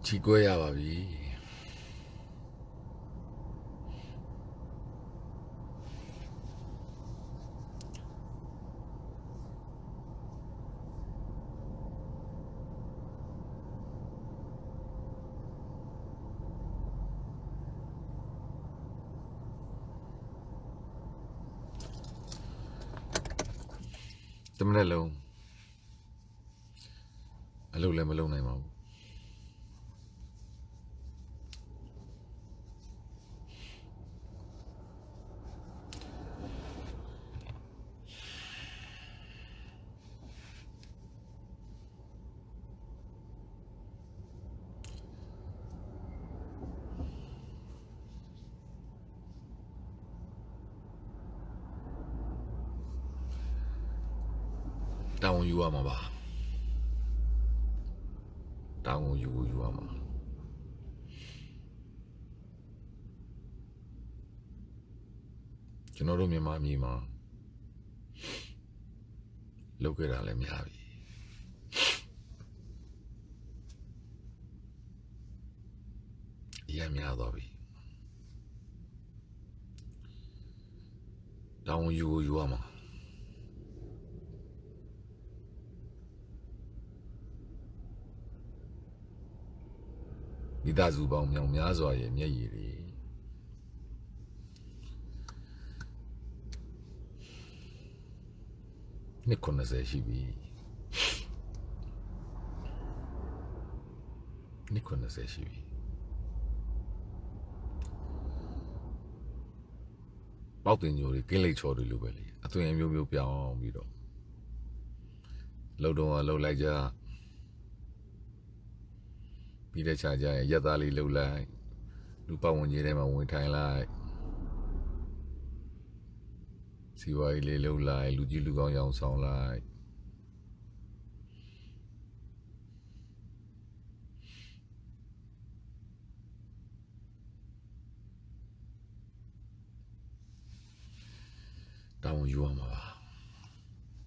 Chiguaya baby. Temenelo. Hello, Lemelo name. Down you are my down you are my. You know, me, mammy, ma. Look at all me have. Yeah, me have of it. Down you are my. Midazuba, Miazo, and Yeri. Nikona says she be. Nikona says she be. Bao tiền nhiều thì cái lấy cho được luôn vậy. À tôi em yêu piao bị đó. Lâu đâu lâu lại ra. Bị để trả ra, giá ta đi lâu lại. Lúc bao nhiêu đây mà muốn thay lại. Xí vậy lấy lâu lại, lúc gì lúc con xong lại. Down you are my.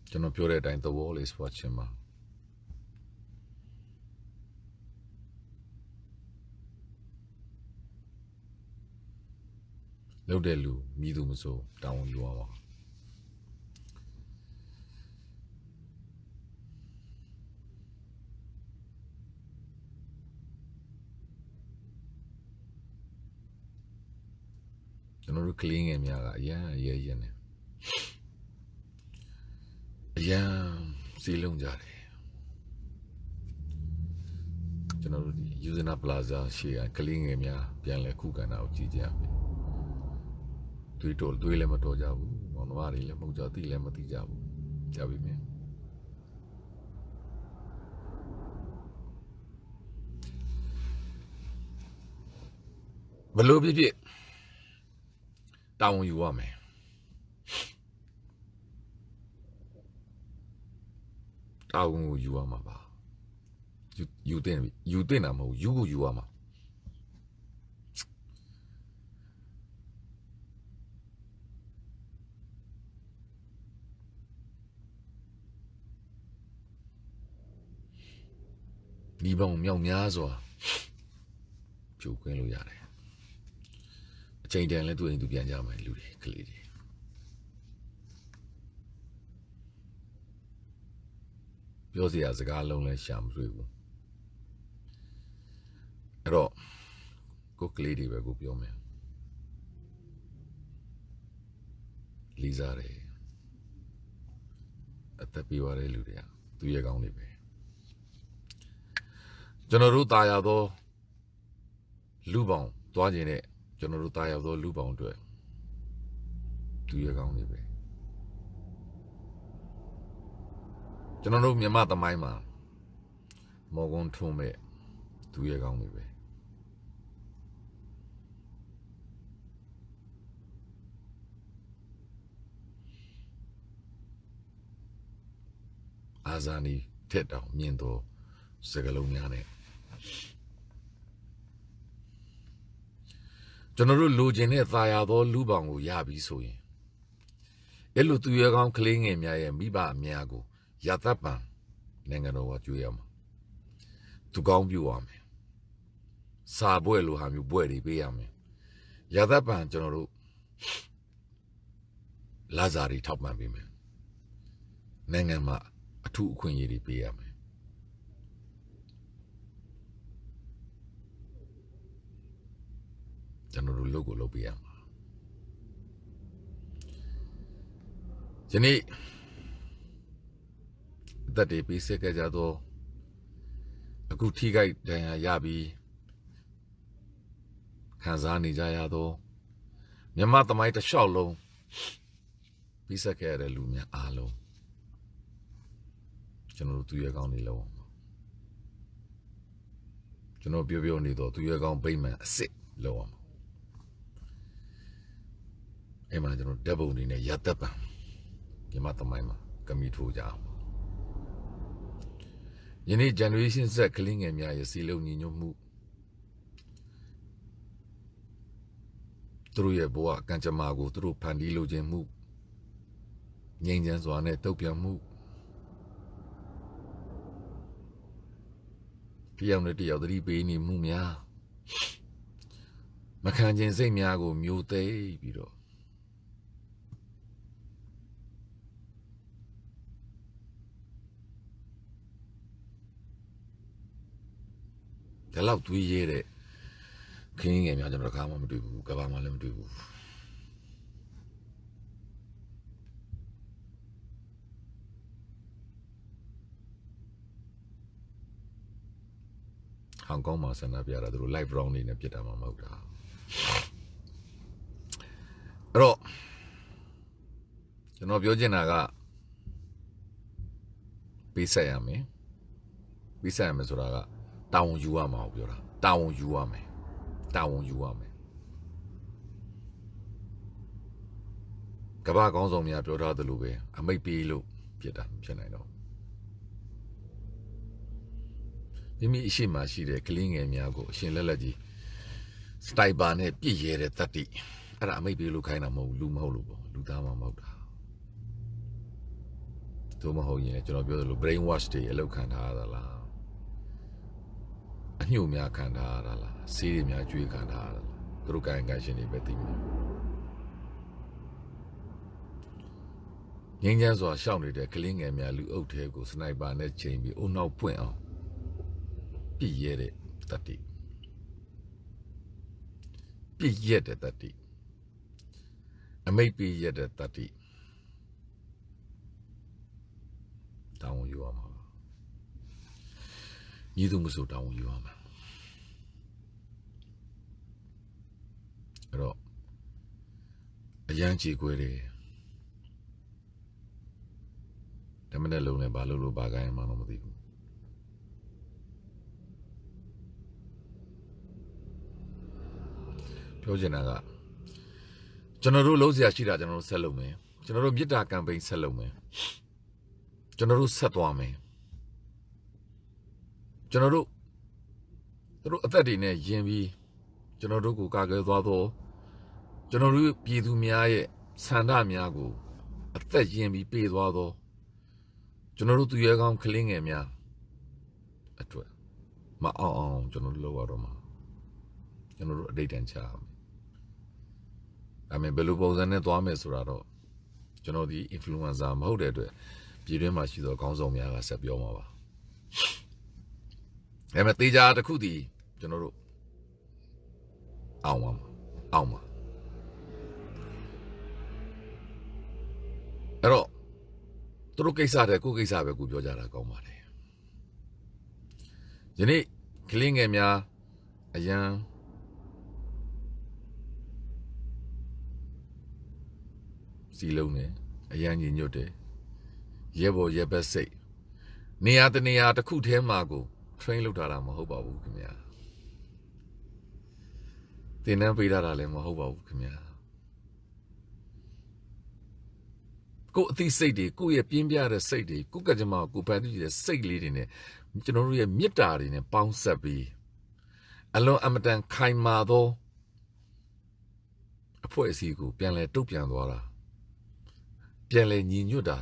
Cho nó pure time the wall is watching ma. Lâu để lù, mi du so down you are ma. Cho nó clean em ya, yeah nè. Yeah, xí lông ra đấy. Cho nó using a plaza share clean em ya, pian le khu cả nào chỉ ra. Tôi lên mà tôi যাবো, মনওয়ারি lên mà যাতে lên mà tí যাবো, যাবি mẹ. Belum biết down you are mẹ. Down you are mà bà. You tên là màu you are mà. Đi bằng nhau nhá rồi. Chủ quen luôn này. Chạy đèn lên tôi biến ra mày lưu đi, clear đi. Biểu gì à, cái lông lên sham rồi. Rồi, cô clear đi về cô biểu mẹ. Lisa đấy. Tại vì vào đây lưu đi à, tôi giờ công đi về. Cho nó rút tay đó, lưu bóng, toa gì này, cho nó rút tay đó lưu bóng rồi. Tôi giờ công đi về. Cho nó rút miếng mát tầm mai mà, mò con thùng mẹ, tôi giờ công đi về. Azani thét đầu miền tổ, sẽ cái lông nhà này. Cho nó lưu trên này tay đó lưu bóng của nhà bị sôi. Cái lúc tôi giờ công clean em nhà bị bà nhà của. Ya tapan, nenga no wa juya ma. Tu gong biu ame. စာပွဲလိုဟာမျိုးပွဲတွေပေးရမယ်ရာသက်ပံကျွန်တော်တို့လာဇာတွေထောက်ပံ့ပေးမယ်နိုင်ငံမှာအထူးအခွင့်အရေးတွေပေးရမယ်ကျွန်တော်တို့လုပ်ကိုလုပ်ပေးရမှာယနေ့အသက်တွေပေးဆက်ကြကြတော့အခုထိခိုက်ဒဏ်ရာရပြီးခံစားနေကြရတော့မြန်မာသမိုင်းတစ်လျှောက်လုံးပေးဆက်ခဲ့ရတဲ့လူများအားလုံးကျွန်တော်တို့သူရဲကောင်းနေလို့ကျွန်တော်ပြောနေတော့သူရဲကောင်းဗိမ္မာန်အစ်စ်လောက်အောင်အဲ့မှာကျွန်တော်ဓာတ်ပုံတွေနဲ့ရသက်ပံမြန်မာသမိုင်းမှာကမီထိုးကြအောင်ယနေ့ generation Z ကလေးငယ်များရဲ့စီလုံးညီညွတ်မှုသူတို့ရဲ့ဘဝကံကြမ္မာကိုသူတို့ဖန်တီးလိုခြင်းမှုငြိမ်းချမ်းစွာနဲ့တုံ့ပြန်မှုတရားနဲ့တရားသတိပေးနေမှုများမခံခြင်းစိတ်များကိုမျိုးသိပြီးတော့ဒီလောက်သွေးရဲတဲ့ခင်းငယ်များကျွန်တော်တခါမှမတွေ့ဘူးကဘာမှလည်းမတွေ့ဘူးဟောင်ကောင်မှာဆန္ဒပြတာသူတို့ live round နေနဲ့ပြစ်တာမှမဟုတ်တာအဲ့တော့ကျွန်တော်ပြောချင်တာကပေးဆက်ရမယ်ဆိုတာကတာဝန်ယူရမှာကိုပြောတာတာဝန်ယူရမယ်ကမ္ဘာကောင်းဆောင်များပြောထားသလိုပဲအမိတ်ပေးလို့ဖြစ်တာဖြစ်နိုင်တော့မိမိအရှိမှရှိတဲ့ကလေးငယ်များကိုအရှင်လက်ကြီးစတိုင်ပါနဲ့ပြည့်ရဲတဲ့တတ္တိအဲ့ဒါအမိတ်ပေးလို့ခိုင်းတာမဟုတ်လူမဟုတ်လို့ပေါ့လူသားမှမဟုတ်တာတို့မဟုတ်ရင်ကျွန်တော်ပြောသလို brain wash တွေအလုပ်ခံထားရတာလားအညှို့များခံထားရတာလားဆေးတွေများကျွေးခံထားရတာလားသူတို့ကိုင်ရှင်တွေပဲသိမှာငင်းချမ်းစွာရှောက်နေတဲ့ကလေးငယ်များလူအုပ်ထဲကိုစနိုက်ပါနဲ့ချိန်ပြီးအုံနောက်ပွင့်အောင်ပြည့်ရဲတဲ့တတ္တိပြည့်ရဲတဲ့တတ္တိအမိတ်ပြည့်ရဲတဲ့တတ္တိတောင်းယူရမှာညီသူမဆိုတောင်းယူရမှာအဲ့တော့အရန်ကြီးခွေးတယ်တမနဲ့လုံးနဲ့ဘာလို့ဘာကိုင်းမှတော့မသိဘူးပြောချင်တာကကျွန်တော်တို့လုံးစရာရှိတာကျွန်တော်တို့ဆက်လုပ်မယ်ကျွန်တော်တို့မြစ်တာကမ်ပိန်းဆက်လုပ်မယ်ကျွန်တော်တို့ဆက်သွားမယ်ကျွန်တော်တို့အသက်တွေနဲ့ယင်ပြီးကျွန်တော်တို့ကိုကာကွယ်သွားတော့ကျွန်တော်တို့ပြည်သူများရဲ့ဆန္ဒများကိုအသက်ယင်ပြီးပေးသွားတော့ကျွန်တော်တို့သူရဲကောင်းကလေးငယ်များအတွက်မအောင်ကျွန်တော်တို့လုပ်ရတော့မှာကျွန်တော်တို့အတိတ်တန်ချရမယ်ဒါပေမဲ့ဘယ်လိုပုံစံနဲ့သွားမယ်ဆိုတာတော့ကျွန်တော်ဒီ influencer မဟုတ်တဲ့အတွက်ပြည်တွင်းမှာရှိသောခေါင်းဆောင်များကဆက်ပြောမှာပါဒါပေမဲ့တေချာတစ်ခုတည်းကျွန်တော်တို့အောင်ပါအဲ့တော့သူတို့ကိစ္စတဲ့ကိုယ်ကိစ္စပဲကိုပြောကြတာကောင်းပါတယ်ယနေ့ကလေးငယ်များအရန်စီလုံးနဲ့အရန်ညီညွတ်တယ်ရဲဘော်ရဲဘက်စိတ်နေရာတနေရာတစ်ခုထဲမှာကို train လုပ်ထားတာမဟုတ်ပါဘူးခင်ဗျာသင်တန်းပေးထားတာလည်းမဟုတ်ပါဘူးခင်ဗျာကိုယ်အသိစိတ်တွေကိုယ့်ရဲ့ပြင်းပြတဲ့စိတ်တွေကိုယ့်ကကြမ္မာကိုဖန်တီးတဲ့စိတ်လေးတွေနဲ့ကျွန်တော်တို့ရဲ့မေတ္တာတွေနဲ့ပေါင်းဆက်ပြီးအလွန်အမတန်ခိုင်မာသောအဖွဲ့အစည်းကိုပြန်လဲတုတ်ပြန်သွားတာပြန်လဲညီညွတ်တာ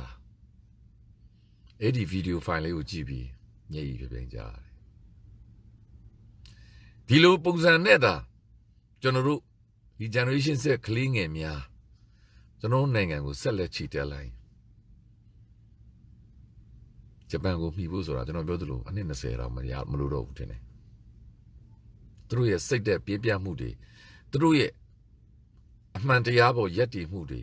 အဲ့ဒီဗီဒီယိုဖိုင်လေးကိုကြည့်ပြီးမျက်ရည်ပြပြကြတယ် ဒီလိုပုံစံနဲ့တာကျွန်တော်တို့ဒီ generation ဆက်ကလေးငယ်များကျွန်တော်နိုင်ငံကိုဆက်လက်ချီတက်လိုက်ဂျပန်ကိုမှီဖို့ဆိုတာကျွန်တော်ပြောသလိုအနှစ်20တော့မလို့တော့ဘူးထင်တယ်သူတို့ရဲ့စိတ်သက်ပြင်းပြမှုတွေသူတို့ရဲ့အမှန်တရားပေါ်ယက်တည်မှုတွေ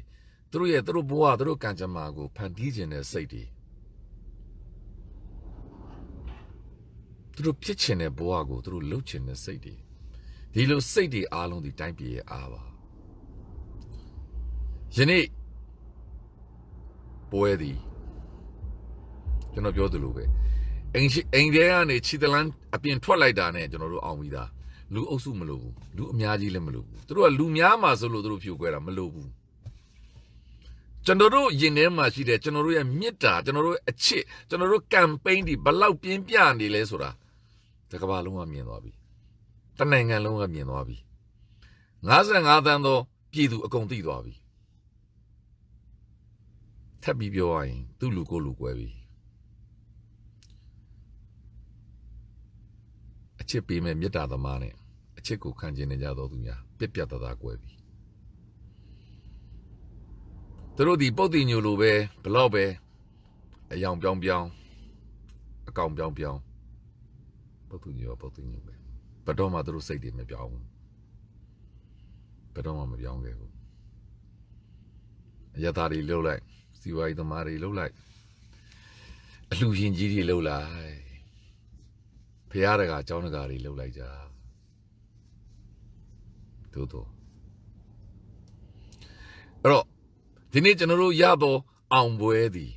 သူတို့ဘဝသူတို့ကံကြမ္မာကိုဖန်တီးခြင်းတဲ့စိတ်တွေသူတို့ဖြစ်ခြင်းတဲ့ဘဝကိုသူတို့လှုပ်ခြင်းတဲ့စိတ်တွေဒီလိုစိတ်တွေအားလုံးဒီတိုင်းပြည်ရဲ့အားပါယနေ့ပွဲသည်ကျွန်တော်ပြောသလိုပဲအိမ်ထဲကနေခြေတလန်းအပြင်ထွက်လိုက်တာနဲ့ကျွန်တော်တို့အောင်ပြီးသားလူအုပ်စုမလို့ဘူးလူအများကြီးလည်းမလို့ဘူးသူတို့ကလူများမှာဆိုလို့သူတို့ဖြိုခွဲတာမလို့ဘူးကျွန်တော်တို့ယင်ထဲမှာရှိတဲ့ကျွန်တော်တို့ရဲ့မေတ္တာကျွန်တော်တို့အချစ်ကျွန်တော်တို့ကမ်ပိန်းဒီဘလောက်ပြင်းပြနေလဲဆိုတာတစ်ကမ္ဘာလုံးကမြင်သွားပြီတနိုင်ငံလုံးကမြင်သွားပြီ55သန်းသောပြည်သူအကုန်သိသွားပြီထပ်ပြီးပြောရရင်သူ့လူကိုလူကွဲပြီအချစ်ပေးမဲ့မေတ္တာသမားနဲ့အချစ်ကိုခံကျင်နေကြတော်သူများပြက်ပြက်တသားကွဲပြီသူတို့ဒီပုတ်တင်ညိုလိုပဲဘလောက်ပဲအယောင်ပြောင်းအကောင်ပြောင်းပုတ်တင်ညိုပဲဘယ်တော့မှသူတို့စိတ်တွေမပြောင်းဘူးဘယ်တော့မှမပြောင်းခဲ့ဘူးအရသာတွေလှုပ်လိုက်စီဝါရီသမားတွေလှုပ်လိုက်အလှရှင်ကြီးတွေလှုပ်လိုက်ဖရားတကာအကြောင်းတကာတွေလှုပ်လိုက်ကြတို့အဲ့တော့ဒီနေ့ကျွန်တော်တို့ရတော့အောင်ပွဲသည်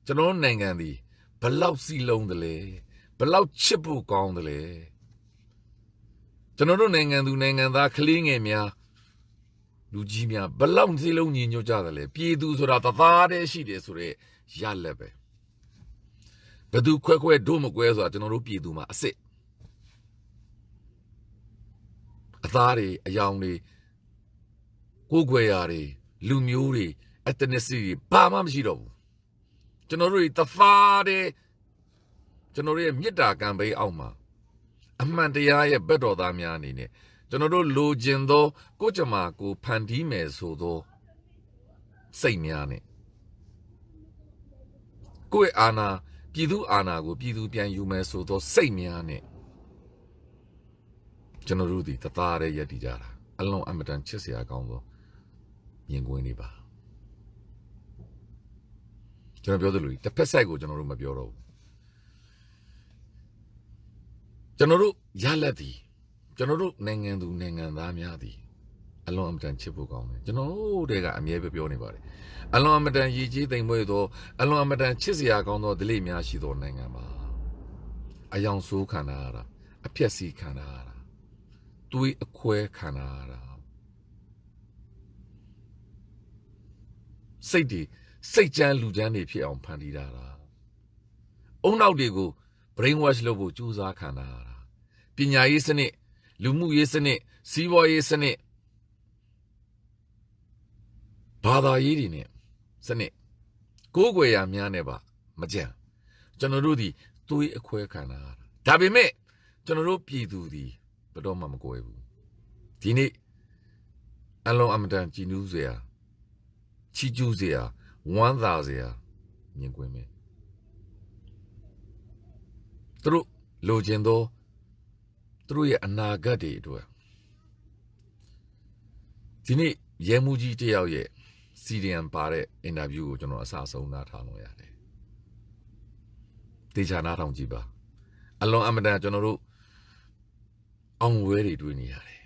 ကျွန်တော်နိုင်ငံသည်ဘလောက်စီလုံးတယ်လဲဘလောက်ချစ်ဖို့ကောင်းတယ်လဲကျွန်တော်တို့နိုင်ငံသူနိုင်ငံသားကလေးငယ်များလူကြီးများဘလောက်စီလုံးညီညွတ်ကြတယ်လဲပြည်သူဆိုတာတသားတည်းရှိတယ်ဆိုတော့ရလက်ပဲဘသူခွဲဒို့မကွဲဆိုတာကျွန်တော်တို့ပြည်သူမှာအစ်အသားတွေအယောင်တွေကိုယ်ွယ်ရာတွေလူမျိုးတွေ ethnicity ဘာမှမရှိတော့ဘူးကျွန်တော်တို့တသားတည်းကျွန်တော်တို့ရဲ့မေတ္တာကံပေးအောက်မှာအမှန်တရားရဲ့ဘက်တော်သားများအနေနဲ့ကျွန်တော်တို့လိုချင်သောကိုယ်ကြမ္မာကိုဖန်တီးမယ်ဆိုသောစိတ်များနဲ့ကိုယ့်အာဏာပြည်သူအာဏာကိုပြည်သူပြန်ယူမယ်ဆိုသောစိတ်များနဲ့ကျွန်တော်တို့ဒီတသားတည်းရည်တည်ကြတာအလွန်အမတန်ချစ်စရာကောင်းသောမြင်ကွင်းတွေပါကျွန်တော်ပြောသလိုတစ်ဖက်ဆိုင်ကိုကျွန်တော်တို့မပြောတော့ဘူးကျွန်တော်တို့ရလက်သည်ကျွန်တော်တို့နိုင်ငံသူနိုင်ငံသားများသည်အလွန်အမတန်ချစ်ဖို့ကောင်းတယ်ကျွန်တော်တို့တွေကအမြဲပြောနေပါတယ်အလွန်အမတန်ရည်ကြီးသိမ်မွေ့သောအလွန်အမတန်ချစ်စရာကောင်းသောဓလေ့များရှိသောနိုင်ငံပါအယောင်ဆိုးခံရတာအဖြက်စီးခံရတာတွေးအခွဲခံရတာစိတ်ကြမ်းလူကြမ်းတွေဖြစ်အောင်ဖန်တီးတာအုံနောက်တွေကို brain wash လုပ်ဖို့ကြိုးစားခံတာပညာရေးစနစ်လူမှုရေးစနစ်စီးပွားရေးစနစ်ဘာသာရေးတွေနဲ့စနစ်ကိုယ်ွယ်ရာများနဲ့ပါမကြံကျွန်တော်တို့ဒီသွေးအခွဲခံတာဒါပေမဲ့ကျွန်တော်တို့ပြည်သူဒီဘယ်တော့မှမကွဲဘူးဒီနေ့အလုံးအမတန်ကြည်နူးစရာချီးကျူးစရာဝမ်းသာစရာမြင်ကွင်းပဲသူတို့လိုချင်သောသူတို့ရဲ့အနာဂတ်တွေအတွက်ဒီနေ့ရဲမှုကြီးတယောက်ရဲ့စီဒီအမ်ပါတဲ့အင်တာဗျူးကိုကျွန်တော်အစအဆုံးနားထောင်လို့ရတယ်တေချာနားထောင်ကြည့်ပါအလွန်အမတန်ကျွန်တော်တို့အောင်ဝဲတွေတွေ့နေရတယ်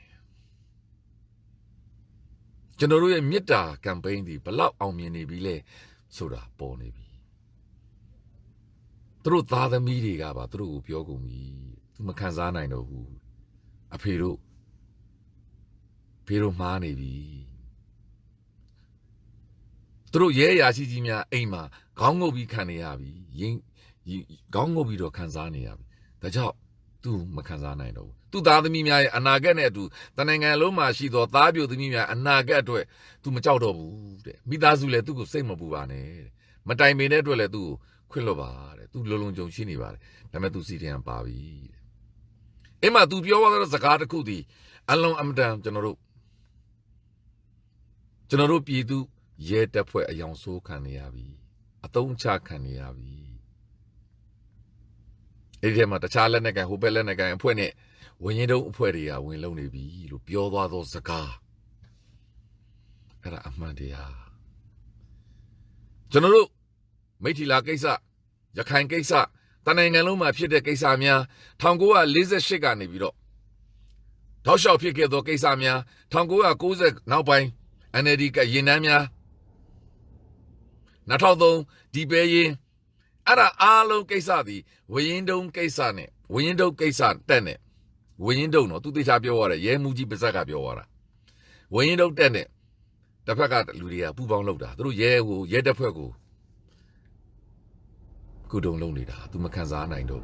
ကျွန်တော်တို့ရဲ့မေတ္တာကမ်ပိန်းဒီဘလောက်အောင်မြင်နေပြီလဲဆိုတာပေါ်နေပြီသူတို့သားသမီးတွေကပါသူတို့ကိုပြောကုန်ပြီသူမခံစားနိုင်တော့ဘူးအဖေတို့မှားနေပြီသူတို့ရဲရာရှိကြီးများအိမ်မှာခေါင်းငုပ်ပြီးခံနေရပြီခေါင်းငုပ်ပြီးတော့ခံစားနေရပြီဒါကြောင့်သူမခံစားနိုင်တော့ဘူးသူသားသမီးများရဲ့အနာဂတ်နဲ့အတူတနိုင်ငံလုံးမှာရှိသောသားပြိုသမီးများအနာဂတ်အတွက်သူမကြောက်တော့ဘူးတဲ့မိသားစုလည်းသူ့ကိုစိတ်မပူပါနဲ့မတိုင်ပင်တဲ့အတွက်လည်းသူ့ကိုခွင့်လွှတ်ပါတဲ့သူလုံလုံခြုံရှိနေပါတယ်ဒါပေမဲ့သူစီတံပါပြီတဲ့ Emma tu pure water Zakata Kudi, along Amdam, General Pidu, yet a poet a young so can yavi, a tone chak can yavi. Idiom the Charlenaga, who Belenaga and Puene, when you don't put it, I will only be pure water Zaka. Era Amadia General Metila Kesa, Jakan Kesa, Tanangaluma Pita Kesamia, Tangua Liza Shigani Vido. Tosha Pikedo Kesamia, Tangua Kozak now by Anedika Yinamia Natado, Dibeye, Ara Alo Kesadi, Window Kesane, Window Kesan, Tene, Window no to the Tapio water, Yemuji Bezaka water. Window Tene. The Pagat Ludia, Pubon Loda, through Yehu, Yeda Pego. Good on lonely, to Macanzana, I know.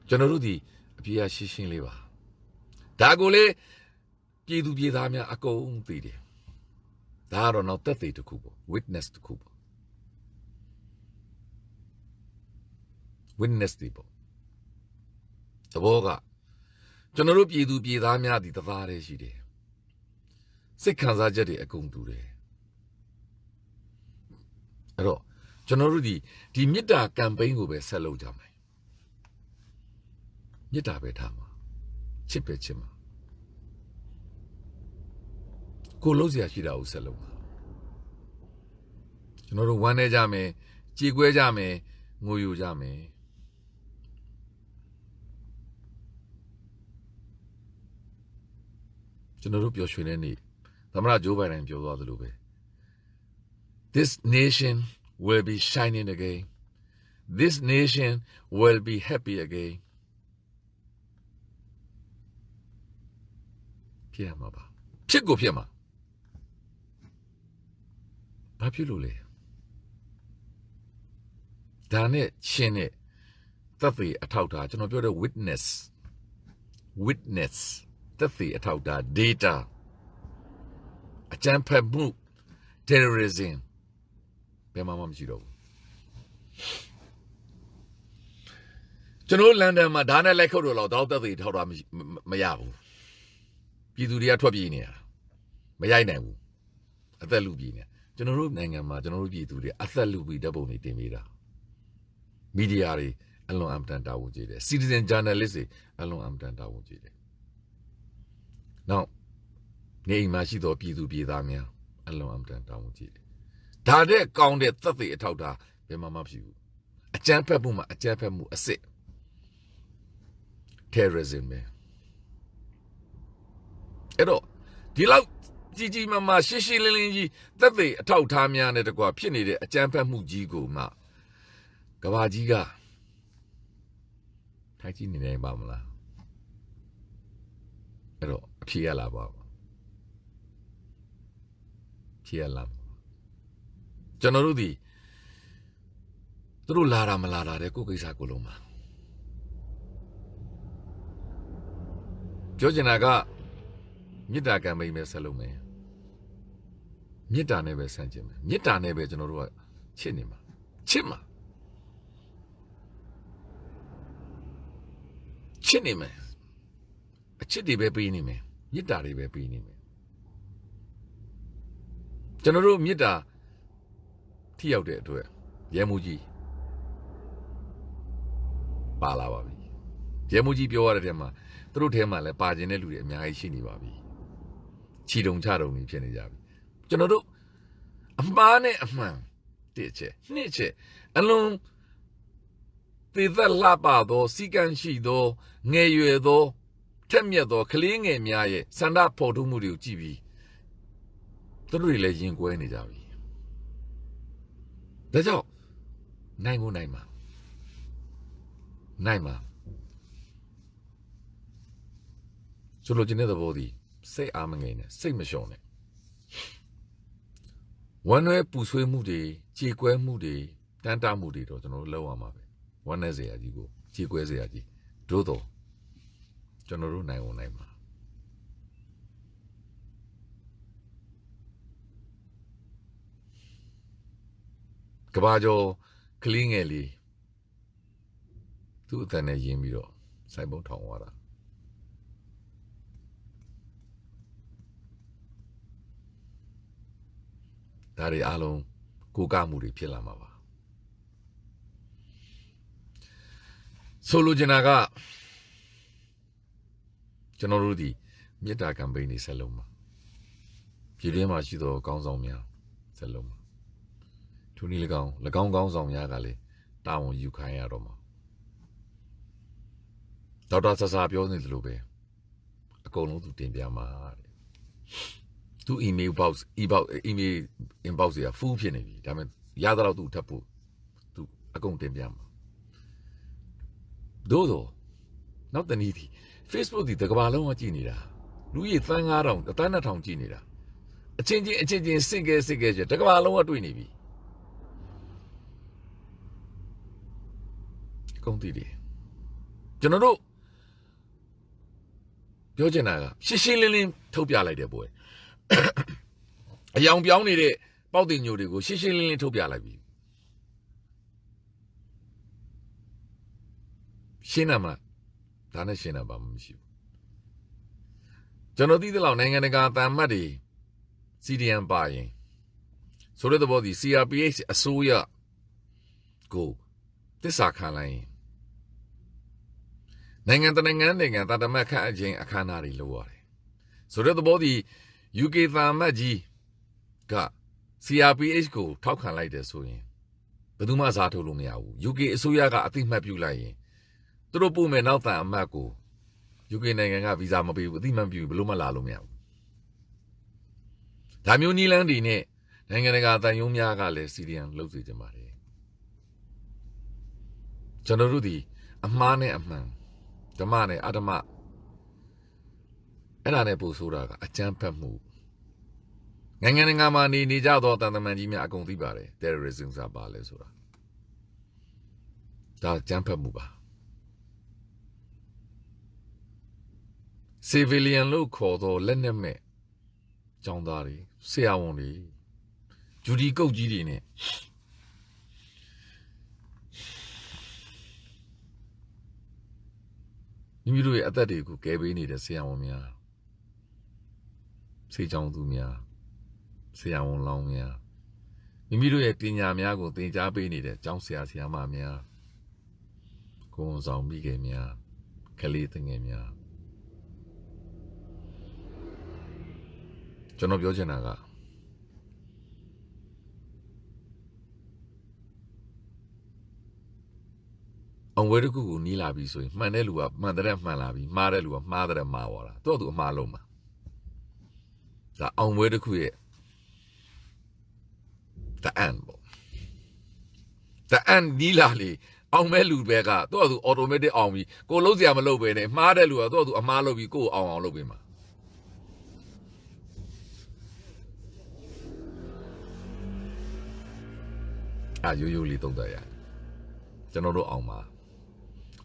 Generudi, Pia Shishin Liva. Dagole, Pidu Piedamia, Ako, Pidi. Daro not 30 to Kubo, witness to Kubo. Witness Debo. The Boga. General Pidu Piedamia, the Tavare Shide. Sikanzajadi a Gundure. Ero, Generally, the Mida campaign will be Salo Jamai. Yita Betama. Chipechima. Colosia Shida Salo. General One Jame, Chigwe Jame, Muyu Jame. General Yoshuneni. Tamara Juba and Joe Lube. This nation will be shining again. This nation will be happy again. Piama ba. Pigo Piama. Papulule. Dane Chene. Tathi Atauta. You know, a witness. Witness. Tathi Atauta. Data. A champion move, terrorism. Bemamam Jido. General Landa Madana Lecodo, daughter the Toram Mayabu. Piduria Tobinia. Mayanabu. Athalubinia. General Nangama, General Piduria, Athalubi double Nitimida. Mediari, along Amtanta Wujide. Citizen journalist, along Amtanta Wujide. Now, Nay Mashido Pidu Pidamia, alone Amtanta Wujide. Tade counted 30 Tauta, Bemamapu. A champabuma, a champamu, a sit. Terrorism. Edo, Dilau Gigi Mama Shishi Lilingi, 30 Tautamia at a guapini, a champamu jigo ma. Gawajiga. Titini name Bamla. Edo, Piala Baba. Piala. Janarudi. Through Lara Malada, the cookies Akuluma. Georginaga Midaka may be Salome. Mita never sent him. Mita never general Chinima. Chima. Chinime. A chitty baby in me. Yitari baby in me. General Mita Tea out there to it. Yamuji. Palawabi. Yamuji Biora through Tema la Paginelu, Miashini Babi. Chidong Charo, Chenijabi. General a man, teacher, nature, alone. The Labado, Sigan Shido, Neyedo, Temyedo, Kling and Miaye, Sanda Potumuru TV. The religion Guenijabi. That's all. Naima. Naima. So, looking at the body, say Amangane, say Machone. One way Puswe Moody, Chique Moody, Tanta Moody, or no lower mabe. One as a go, Chiqueziadi, Dodo, General Naima. Cabajo, Klingeli, 2 than a Yimiro, ဆိုင်ပုံထောင်သွားတာဒါတွေအားလုံးကိုကမှုတွေဖြစ်လာမှာပါဆိုလိုချင်တာကကျွန်တော်တို့ဒီမေတ္တာကမ်ပိန်းတွေဆက်လုပ်မှာပြည်တွင်းမှာရှိသောကောင်းဆောင်များဆက်လုပ်မှာထိုနည်း၎င်းကောင်းဆောင်များကလည်းတာဝန်ယူခိုင်းရတော့မှာဒေါက်တာဆဆာပြောနေသလိုပဲအကုန်လုံးသူတင်ပြမှာတဲ့သူ email inbox တွေက full ဖြစ်နေပြီဒါပေမဲ့ရသလောက်သူထပ်ဖို့သူအကုန်တင်ပြမှာသို့တော့နောက်တနည်းဒီ Facebook ဒီတကဘာလုံးကကြည့်နေတာလူကြီးသန်း9000အတန်း2000ကြည့်နေတာအချင်းချင်းစင်ကဲကျတကဘာလုံးကတွေ့နေပြီကုန်တည်တယ်ကျွန်တော်တို့ပြောချင်တာကရှင်းလင်းထုတ်ပြလိုက်တဲ့ပွဲအယောင်ပြောင်းနေတဲ့ပေါက်တင်ညိုတွေကိုရှင်းလင်းထုတ်ပြလိုက်ပြီရှင်းနာမှာဒါနဲ့ရှင်းတာပါမရှိဘူးကျွန်တော်သိတဲ့လောက်နိုင်ငံတကာအသံမှတ်တွေ CDM ပါရင်ဆိုတဲ့သဘောဒီ CRPH အစိုးရကိုသစ္စာခံလိုက်ရင်နိုင်ငံတနိုင်ငံတာတမတ်ခန့်အချင်းအခမ်းအနားတွေလုပ်ရတယ်ဆိုတဲ့သဘောဒီ UK သံမှတ်ကြီးက CRPH ကိုထောက်ခံလိုက်တယ်ဆိုရင်ဘယ်သူမှစားထုတ်လို့မရဘူး UK အစိုးရကအသိမှတ်ပြုလိုက်ရင်သူတို့ပို့မယ်နောက်တန်အမတ်ကို UK နိုင်ငံကဗီဇာမပေးဘူးအသိမှတ်ပြုဘယ်လို့မှလာလို့မရဘူးဒါမျိုးနီးလန်းတွေနဲ့နိုင်ငံတကာတန်ယုံများကလည်း CDM လုပ်စေချင်ပါတယ်ကျွန်တော်တို့ဒီအမှားနဲ့အမှန်ဓမ္မနဲ့အဓမ္မအဲ့ဒါနဲ့ပို့ဆိုတာကအကြမ်းဖက်မှုနိုင်ငံတကာမှာနေကြတော့တန်တမန်ကြီးများအကုန်သိပါတယ် terrorism ဆိုတာပါလဲဆိုတာဒါအကြမ်းဖက်မှုပါcivilian လို့ခေါ်တော့လက်နက်မဲ့ကျောင်းသားတွေဆရာဝန်တွေဂျူဒီကုတ်ကြီးတွေနဲ့မိမိတို့ရဲ့အသက်တွေကိုကယ်ပေးနေတဲ့ဆရာဝန်များဆေးကျောင်းသူများဆရာဝန်လောင်းများမိမိတို့ရဲ့ပညာများကိုသင်ကြားပေးနေတဲ့ကျောင်းဆရာမများကိုယ်ဝန်ဆောင်မိခင်များကလေးသင်ငယ်များကျွန်တော်ပြောချင်တာကအောင်ဝဲတစ်ခုကိုနီးလာပြီဆိုရင်မှန်တဲ့လူကမှန်တဲ့မှန်လာပြီမှားတဲ့လူကမှားတဲ့မှားသွားတာသူ့အမှားလုံးမှာဒါအောင်ဝဲတစ်ခုရဲ့တအန်ပေါ့တအန်နီးလာလေအောင်မဲ့လူပဲကသူ့အော်တိုမက်တစ်အောင်ပြီကိုလုံးစရာမလုပ်ပဲနဲ့မှားတဲ့လူကသူ့အမှားလုပ်ပြီးကိုအောင်လုပ်ပေးမှာရိုးလေးသုံးသပ်ရကျွန်တော်တို့အောင်ပါ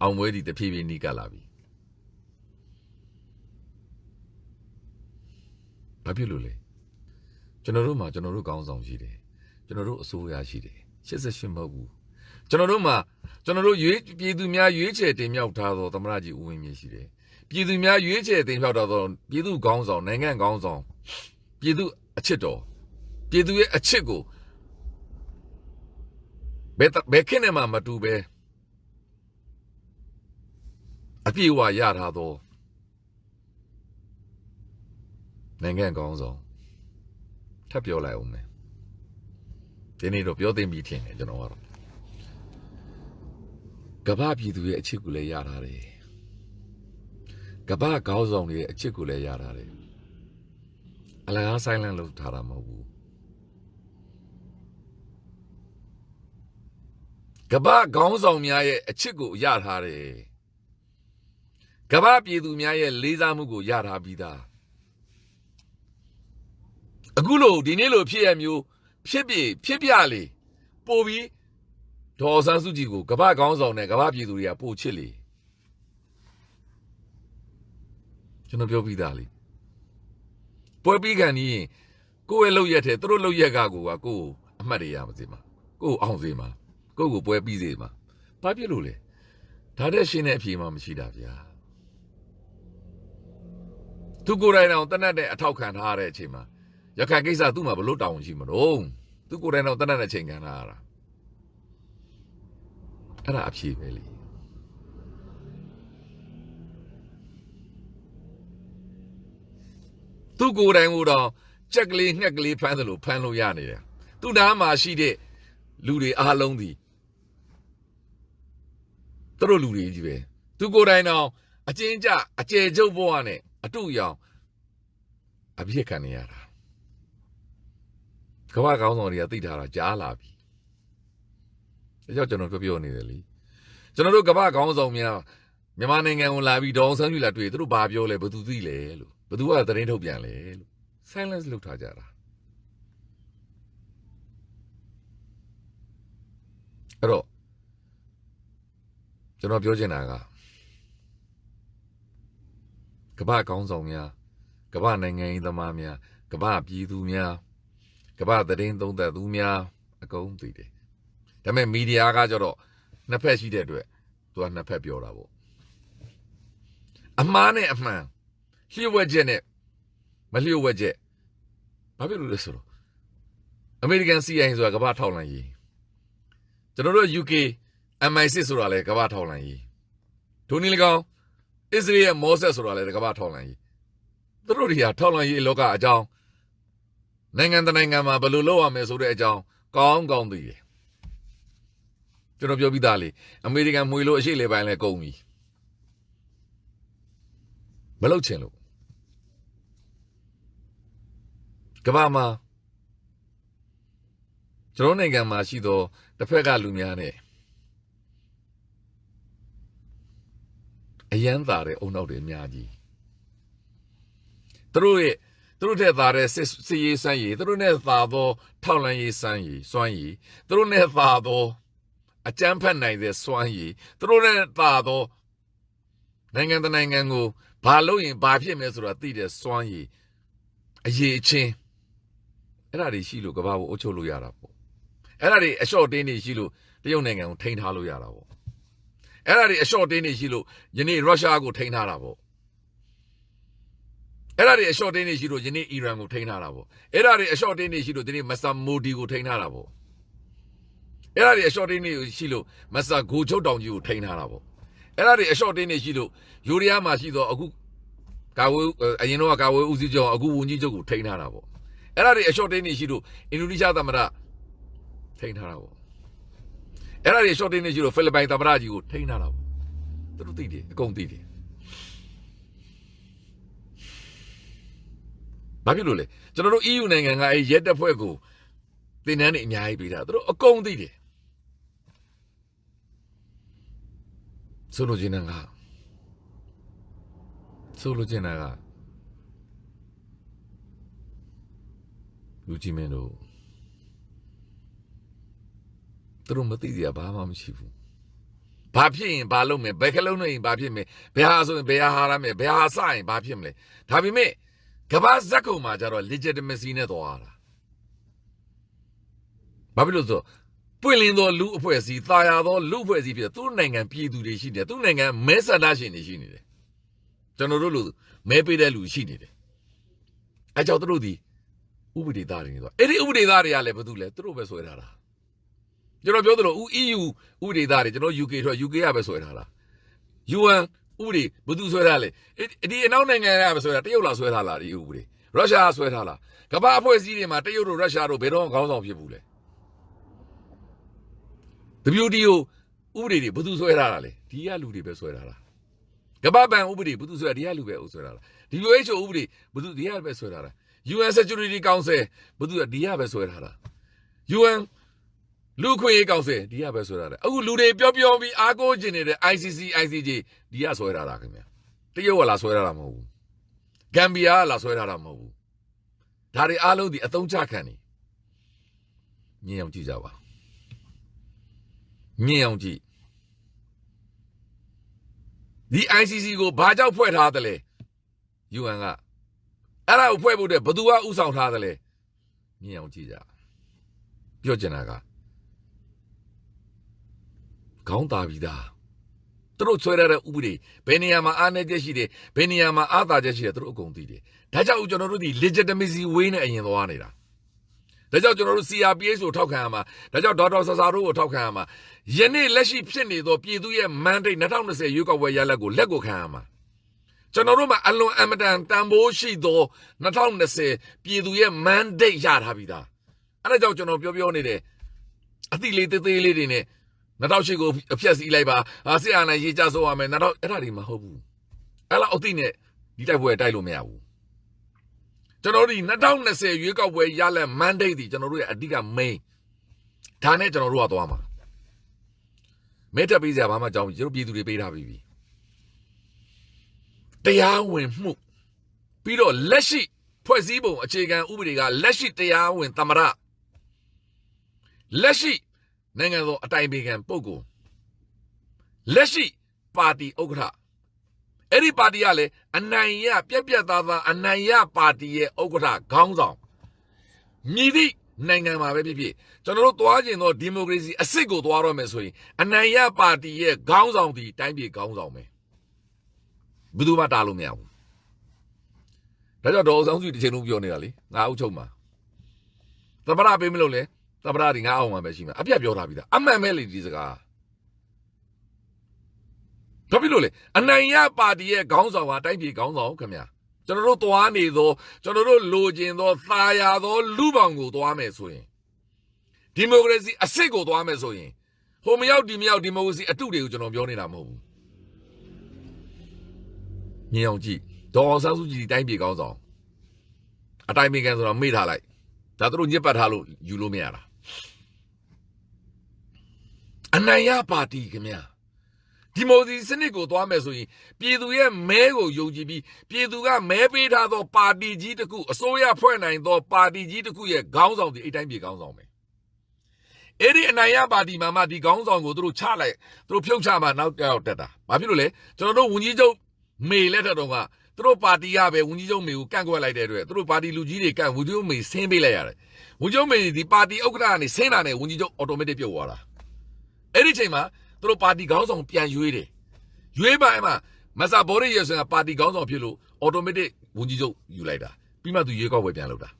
အောင်မွေးဒီတဖြည်းဖြည်းနီးကပ်လာပြီဘာဖြစ်လို့လဲကျွန်တော်တို့မှာကျွန်တော်တို့ကောင်းဆောင်ရှိတယ်ကျွန်တော်တို့အစိုးရရှိတယ်88မဟုတ်ဘူးကျွန်တော်တို့မှာကျွန်တော်တို့ပြည်သူများရွေးချယ်တင်မြှောက်ထားသောသမ္မတကြီးဦးဝင်းမြင့်ရှိတယ်ပြည်သူများရွေးချယ်တင်မြှောက်ထားသောပြည်သူကောင်းဆောင်နိုင်ငံကောင်းဆောင်ပြည်သူအချစ်တော်ပြည်သူရဲ့အချစ်ကိုဘယ်ခေတ်နဲ့မှမတူပဲအပြည့်အဝရထားသောနိုင်ငံကောင်းဆောင်ထပ်ပြောလိုက်အောင်မယ်ဒီနေ့တော့ပြောသိပြီထင်တယ်ကျွန်တော်ကတော့ကမ္ဘာပြည်သူရဲ့အချစ်ကိုလည်းရထားတယ်ကမ္ဘာကောင်းဆောင်တွေရဲ့အချစ်ကိုလည်းရထားတယ်အလကားဆိုင်လန့်လုပ်ထားတာမဟုတ်ဘူးကမ္ဘာခေါင်းဆောင်များရဲ့အချစ်ကိုရထားတယ်ကမ္ဘာပြည်သူများရဲ့လေးစားမှုကိုရထားပြီးသားအခုလို့ဒီနေ့လို့ဖြစ်ရမျိုးဖြစ်ပြလေပို့ပြီးဒေါ်ဆန်းစုကြည်ကိုကမ္ဘာခေါင်းဆောင်နဲ့ကမ္ဘာပြည်သူတွေကပို့ချစ်လေကျွန်တော်ပြောပြီးသားလေပွဲပြီးကန်ကြီးကိုယ့်ရဲ့လောက်ရက်တဲ့သူတို့လောက်ရက်ကကိုအမှတ်တွေရမစေမှာကိုအောင်စေမှာကိုပွဲပြီးစေမှာဘာဖြစ်လို့လဲ ဒါတဲ့ရှင်းတဲ့အဖြေမှမရှိတာဗျာသူကိုယ်တိုင်တော့တနတ်တဲ့အထောက်ခံထားတဲ့အချိန်မှာရခိုင်ကိစ္စသူ့မှာဘလို့တောင်းရှိမလို့သူကိုယ်တိုင်တော့တနတ်တဲ့ချိန်ခံထားရတာအဲ့ဒါအဖြေပဲလေသူကိုယ်တိုင်ကတော့ကြက်ကလေးငှက်ကလေးဖမ်းတယ်လို့ဖမ်းလို့ရနေတယ်သူ့နားမှာရှိတဲ့လူတွေအားလုံးဒီသူတို့လူတွေကြီးပဲသူကိုယ်တိုင်တော့အကျဉ်းကျအကျယ်ကျုပ်ဘဝနဲ့အတူရောင်အပြစ်ခံနေရတာကမ္ဘာကောင်းဆောင်တွေကသိထားတာကြားလာပြီဒါကြောင့်ကျွန်တော်ပြောနေတယ်လေကျွန်တော်တို့ကမ္ဘာကောင်းဆောင်များမြန်မာနိုင်ငံကိုလာပြီးဒေါအောင်ဆန်းစုကြည်လာတွေ့သူတို့ဘာပြောလဲဘယ်သူသိလဲလို့ဘယ်သူကသတင်းထုတ်ပြန်လဲလို့ silence လုပ်ထားကြတာအဲ့တော့ကျွန်တော်ပြောချင်တာကကမ္ဘာကောင်းဆောင်များကမ္ဘာနိုင်ငံရေးသမားများကမ္ဘာပြည်သူများကမ္ဘာသတင်းသုံးသပ်သူများအကုန်သိတယ်ဒါပေမဲ့မီဒီယာကကျတော့နှစ်ဖက်ရှိတဲ့အတွက်သူကနှစ်ဖက်ပြောတာပေါ့အမှားနဲ့အမှန်လျှို့ဝှက်ချက်နဲ့မလျှို့ဝှက်ချက်ဘာဖြစ်လို့လဲဆိုတော့အမေရိကန် CIA ဆိုတာကမ္ဘာထောက်လှမ်းရေးကျွန်တော်တို့ UK MI6 ဆိုတာလေကမ္ဘာထောက်လှမ်းရေးဒိုနီလကောင်အစ္စရေးရဲ့မောဆက်ဆိုတာလေကမ္ဘာထောက်လှမ်းရေးသူတို့တွေကထောက်လှမ်းရေးလောကအကြောင်းနိုင်ငံတနိုင်ငံမှာဘယ်လိုလုပ်ရမလဲဆိုတဲ့အကြောင်းကောင်းကောင်းသိတယ်ကျွန်တော်ပြောပြီးသားလေအမေရိကန်မှွေလို့အရှိလေပိုင်းလဲကုန်ပြီမလုပ်ချင်လို့ကမ္ဘာမှာကျွန်တော်နိုင်ငံမှာရှိသောတစ်ဖက်ကလူများနဲ့အရန်သာတဲ့အုံနောက်တွေအများကြီးသူတို့ထက်သာတဲ့စစ်ရေးစမ်းရည်သူတို့နဲ့သာသောထောက်လှမ်းရေးစမ်းရည်စွမ်းရည်သူတို့နဲ့သာသောအကြမ်းဖက်နိုင်တဲ့စွမ်းရည်သူတို့နဲ့သာသောနိုင်ငံတနိုင်ငံကိုဘာလို့ရင်ဘာဖြစ်မယ်ဆိုတာသိတဲ့စွမ်းရည်အရေးချင်းအဲ့ဒါတွေရှိလို့ကမ္ဘာကိုအုပ်ချုပ်လို့ရတာပေါ့အဲ့ဒါတွေအလျှော့တင်းနေရှိလို့တရုတ်နိုင်ငံကိုထိန်းထားလို့ရတာပေါ့အဲ့ဒါတွေအလျှော့တင်းနေရှိလို့ယနေ့ရုရှားကိုထိန်းထားတာပေါ့အဲ့ဒါတွေအလျှော့တင်းနေရှိလို့ယနေ့အီရန်ကိုထိန်းထားတာပေါ့အဲ့ဒါတွေအလျှော့တင်းနေရှိလို့ဒီနေ့မဆာမိုဒီကိုထိန်းထားတာပေါ့အဲ့ဒါတွေအလျှော့တင်းနေရှိလို့မဆာဂိုချုပ်တောင်ကြီးကိုထိန်းထားတာပေါ့အဲ့ဒါတွေအလျှော့တင်းနေရှိလို့ယူရီးယားမှာရှိတော့အခုကာဝေးအရင်တော့ကာဝေးဦးစီးချုပ်အခုဝန်ကြီးချုပ်ကိုထိန်းထားတာပေါ့အဲ့ဒါတွေအလျှော့တင်းနေရှိလို့အင်ဒိုနီးရှားသမ္မတထိန်းထားတာပေါ့အဲ့ဒါတွေအလျှော့တင်းနေရှိလို့ဖိလစ်ပိုင်သမ္မတကြီးကိုထိန်းထားတာပေါ့သူတို့သိတယ်အကုန်သိတယ်ဘာဖြစ်လို့လဲကျွန်တော်တို့ EU နိုင်ငံကအဲရဲတပ်ဖွဲ့ကိုတင်နန်းနေအများကြီးပေးတာသူတို့အကုန်သိတယ်ဆိုလိုချင်တာကလူကြီးမင်းတို့သူတို့မသိစရာဘာမှမရှိဘူးဘာဖြစ်ရင်ဘာလုပ်မယ်ဘယ်ခလုံးနဲ့ရင်ဘာဖြစ်မယ်ဘယ်ဟာဆိုရင်ဘယ်ဟာရမယ်ဘယ်ဟာစရင်ဘာဖြစ်မလဲဒါပေမဲ့ကမ္ဘာဇက်ကုံမှာကျတော့ legitimacy နဲ့သွားတာဘာဖြစ်လို့ဆိုပွင့်လင်းသောလူအဖွဲ့အစည်းတာယာသောလူအဖွဲ့အစည်းဖြစ်သူ့နိုင်ငံပြည်သူတွေရှိတယ်သူ့နိုင်ငံမဲဆန္ဒရှင်တွေရှိနေတယ်ကျွန်တော်တို့လူမဲပေးတဲ့လူရှိနေတယ်အဲကြောင့်သူတို့ဒီဥပဒေသားတွေနေတော့အဲ့ဒီဥပဒေသားတွေကလည်းဘာလို့လဲသူတို့ပဲဆွဲထားတာကျွန်တော်ပြောသလို EU ဥပဒေသားတွေကျွန်တော် UK ထွက် UK ကပဲဆွဲထားတာ UN ဥပဒေဘယ်သူဆွဲထားလဲဒီအနောက်နိုင်ငံကပဲဆွဲတာတရုတ်လာဆွဲထားလားဒီဥပဒေရုရှားဆွဲထားလားကမ္ဘာအဖွဲ့အစည်းတွေမှာတရုတ်တို့ရုရှားတို့ဘယ်တော့ခေါင်းဆောင်ဖြစ်ဘူးလဲ WTO ဥပဒေတွေဘယ်သူဆွဲထားတာလဲဒီကလူတွေပဲဆွဲထားတာကမ္ဘာဘဏ်ဥပဒေဘယ်သူဆွဲတာဒီကလူပဲဆွဲထားတာ WHO ဥပဒေဘယ်သူဒီကပဲဆွဲထားတာ UN Security Council ဘယ်သူဒီကပဲဆွဲထားတာ UN လူခွင့်ရေးကောင်စီဒီကပဲဆွဲထားတယ်အခုလူတွေပြောပြီးအားကိုးကျင်နေတဲ့ ICC ICJ ဒီကဆွဲထားတာခင်ဗျတရုတ်ကလာဆွဲထားတာမဟုတ်ဘူးဂမ်ဘီယာကလာဆွဲထားတာမဟုတ်ဘူးဒါတွေအားလုံးဒီအသုံးချခံနေညင်အောင်ကြည့်ကြပါညင်အောင်ကြည့်ဒီ ICC ကိုဘာကြောင့်ဖွဲ့ထားသလဲ UN ကအဲ့ဒါကိုဖွဲ့ဖို့တဲ့ဘသူကဥဆောင်ထားသလဲညင်အောင်ကြည့်ကြပြောချင်တာကခေါင်းသားပြီးသား တို့ဆွဲရတဲ့ဥပဒေဘယ်နေရာမှာအားနည်းချက်ရှိတယ်ဘယ်နေရာမှာအားသာချက်ရှိတယ်တို့အကုန်သိတယ်ဒါကြောင့်ကျွန်တော်တို့ဒီ legitimacy way နဲ့အရင်သွားနေတာဒါကြောင့်ကျွန်တော်တို့ CRPH ကိုထောက်ခံရမှာဒါကြောင့်ဒေါက်တာဆာဆာတို့ကိုထောက်ခံရမှာယနေ့လက်ရှိဖြစ်နေသောပြည်သူရဲ့ mandate 2020ရွေးကောက်ပွဲရလဒ်ကိုလက်ကိုခံရမှာကျွန်တော်တို့မှာအလွန်အမတန်တန်ဖိုးရှိသော2020ပြည်သူရဲ့ mandate ရထားပြီးသားအဲ့ဒါကြောင့်ကျွန်တော်ပြောနေတယ်အတိလေးသေးလေးတွေနဲ့2008ကိုအဖြတ်စီးလိုက်ပါစစ်အာဏာရေးကြဆိုရမယ်2000အဲ့ဒါတွေမဟုတ်ဘူးအဲ့လောက်အတိနဲ့ဒီတိုက်ပွဲတိုက်လို့မရဘူးကျွန်တော်တို့ဒီ2020ရွေးကောက်ပွဲရလက် mandate ဒီကျွန်တော်တို့ရဲ့အဓိက main ဒါနဲ့ကျွန်တော်တို့ကသွားမှာမဲတက်ပေးစရာဘာမှကြောင်းကျွန်တော်ပြည်သူတွေပေးထားပြီတရားဝင်မှုပြီးတော့လက်ရှိဖွဲ့စည်းပုံအခြေခံဥပဒေကလက်ရှိတရားဝင်သမ္မတလက်ရှိနိုင်ငံတော်အတိုင်ပင်ခံပုဂ္ဂိုလ်လက်ရှိပါတီဥက္ကဋ္ဌအဲ့ဒီပါတီကလည်းအနိုင်ရပြက်ပြက်သားသားအနိုင်ရပါတီရဲ့ဥက္ကဋ္ဌခေါင်းဆောင်မြည်သည့်နိုင်ငံမှာပဲဖြစ်ဖြစ်ကျွန်တော်တို့သွားကျင်သောဒီမိုကရေစီအစစ်ကိုသွားရမယ်ဆိုရင်အနိုင်ရပါတီရဲ့ခေါင်းဆောင်ဒီတိုင်းပြည်ခေါင်းဆောင်ပဲဘယ်သူမှတားလို့မရဘူးဒါကြောင့်ဒေါ်အောင်ဆန်းစုကြည်တစ်ချိန်လုံးပြောနေတာလေငါအုပ်ချုပ်မှာသမ္မတပေးမလို့လေသမ္မတဒီငါအောင်မှာပဲရှိမှာအပြတ်ပြောထားပြီးသားအမှန်ပဲလေဒီစကားဘာဖြစ်လို့လဲအနိုင်ရပါတီရဲ့ခေါင်းဆောင်ဟာတိုင်းပြည်ခေါင်းဆောင်ခင်ဗျာကျွန်တော်တို့သွားနေသောကျွန်တော်တို့လိုချင်သောသာယာသောလူပောင်ကိုသွားမယ်ဆိုရင်ဒီမိုကရေစီအစစ်ကိုသွားမယ်ဆိုရင်ဟိုမရောက်ဒီမရောက်ဒီမိုကရေစီအတုတွေကိုကျွန်တော်ပြောနေတာမဟုတ်ဘူးမြင်အောင်ကြည့်ဒေါ်အောင်ဆန်းစုကြည်တိုင်းပြည်ခေါင်းဆောင်အတိုင်းပင်ကန်ဆိုတော့မေ့ထားလိုက်ဒါတို့ညစ်ပတ်ထားလို့ယူလို့မရတာအနိုင်ရပါတီခင်ဗျာဒီမိုကရေစီစနစ်ကိုသွားမယ်ဆိုရင်ပြည်သူရဲ့မဲကိုယုံကြည်ပြီးပြည်သူကမဲပေးထားသောပါတီကြီးတစ်ခုအစိုးရဖွဲ့နိုင်သောပါတီကြီးတစ်ခုရဲ့ခေါင်းဆောင်ဒီအတိုင်းပြည်ခေါင်းဆောင်ပဲအဲ့ဒီအနိုင်ရပါတီမှာမှဒီခေါင်းဆောင်ကိုသူတို့ချလိုက်သူတို့ဖြုတ်ချမှနောက်တောက်တက်တာဘာဖြစ်လို့လဲကျွန်တော်တို့ဝန်ကြီးချုပ်မေလက်ထက်တော့ကသူတို့ပါတီကပဲဝန်ကြီးချုပ်မေကိုကန့်ကွက်လိုက်တဲ့အတွက်သူတို့ပါတီလူကြီးတွေကန့်ဝန်ကြီးချုပ်မေဆင်းပေးလိုက်ရတယ်ဝန်ကြီးချုပ်မေဒီပါတီဥက္ကဋ္ဌကနေဆင်းလာတဲ့ဝန်ကြီးချုပ်အော်တိုမက်တစ်ပြုတ်သွားတာအဲ့ဒီချိန်မှာသူတို့ပါတီခေါင်းဆောင်ပြန်ရွေးတယ်ရွေးပါအဲ့မှာမဆာဘော်ရီရဲ့ဆိုရင်ပါတီခေါင်းဆောင်ဖြစ်လို့အော်တိုမက်တစ်ဝန်ကြီးချုပ်ယူလိုက်တာပြီးမှသူရွေးကောက်ပွဲပြန်လုပ်တာ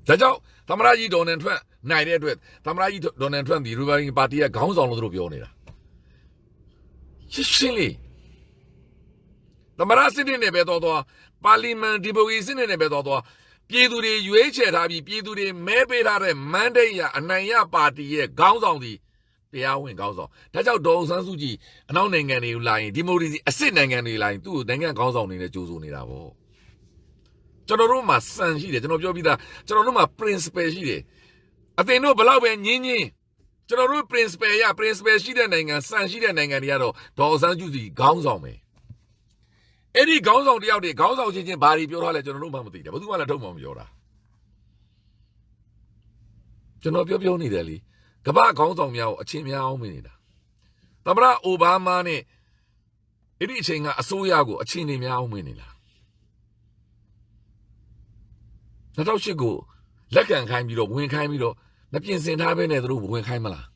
ဒါကြောင့်သမ္မတကြီးဒေါ်နယ်ထရန့်နိုင်တဲ့အတွက်သမ္မတကြီးဒေါ်နယ်ထရန့်ဒီရီပတ်ဘလစ်ကန်ပါတီရဲ့ခေါင်းဆောင်လို့သူတို့ပြောနေတာရှင်းလေသမ္မတစစ်နဲ့ပဲတော့ပါလီမန်ဒီမိုကရေစီနဲ့ပဲတော့ပြည်သူတွေရွေးချယ်ထားပြီးပြည်သူတွေမဲပေးထားတဲ့ mandate ရအနိုင်ရပါတီရဲ့ခေါင်းဆောင်ဒီတရားဝင်ခေါင်းဆောင်ဒါကြောင့်ဒေါ်အောင်ဆန်းစုကြည်အနောက်နိုင်ငံတွေကိုလာရင်ဒီမိုကရေစီအစစ်နိုင်ငံတွေလာရင်သူ့ကိုနိုင်ငံခေါင်းဆောင်နေနဲ့ကြိုးဆိုနေတာပေါ့ကျွန်တော်တို့မှာစံရှိတယ်ကျွန်တော်ပြောပြီးသားကျွန်တော်တို့မှာ principle ရှိတယ်အသင်တို့ဘလောက်ပဲညင်းကျွန်တော်တို့ principle ရှိတဲ့နိုင်ငံစံရှိတဲ့နိုင်ငံတွေကတော့ဒေါ်အောင်ဆန်းစုကြည်ခေါင်းဆောင်ပဲအဲ့ဒီခေါင်းဆောင်တယောက်တွေခေါင်းဆောင်ချင်းဘာတွေပြောထားလဲကျွန်တော်တို့မှမသိတယ်ဘယ်သူမှလည်းထုတ်မှမပြောတာကျွန်တော်ပြောနေတယ်လေကမ္ဘာခေါင်းဆောင်များကိုအချင်းများအောင်မနေတာသမ္မတအိုဘားမားနဲ့အဲ့ဒီအချိန်ကအစိုးရကိုအချင်းတွေများအောင်မနေတာ2008ကိုလက်ခံခိုင်းပြီးတော့ဝင်ခိုင်းပြီးတော့မပြင်ဆင်ထားဘဲနဲ့သူတို့ဝင်ခိုင်းမလား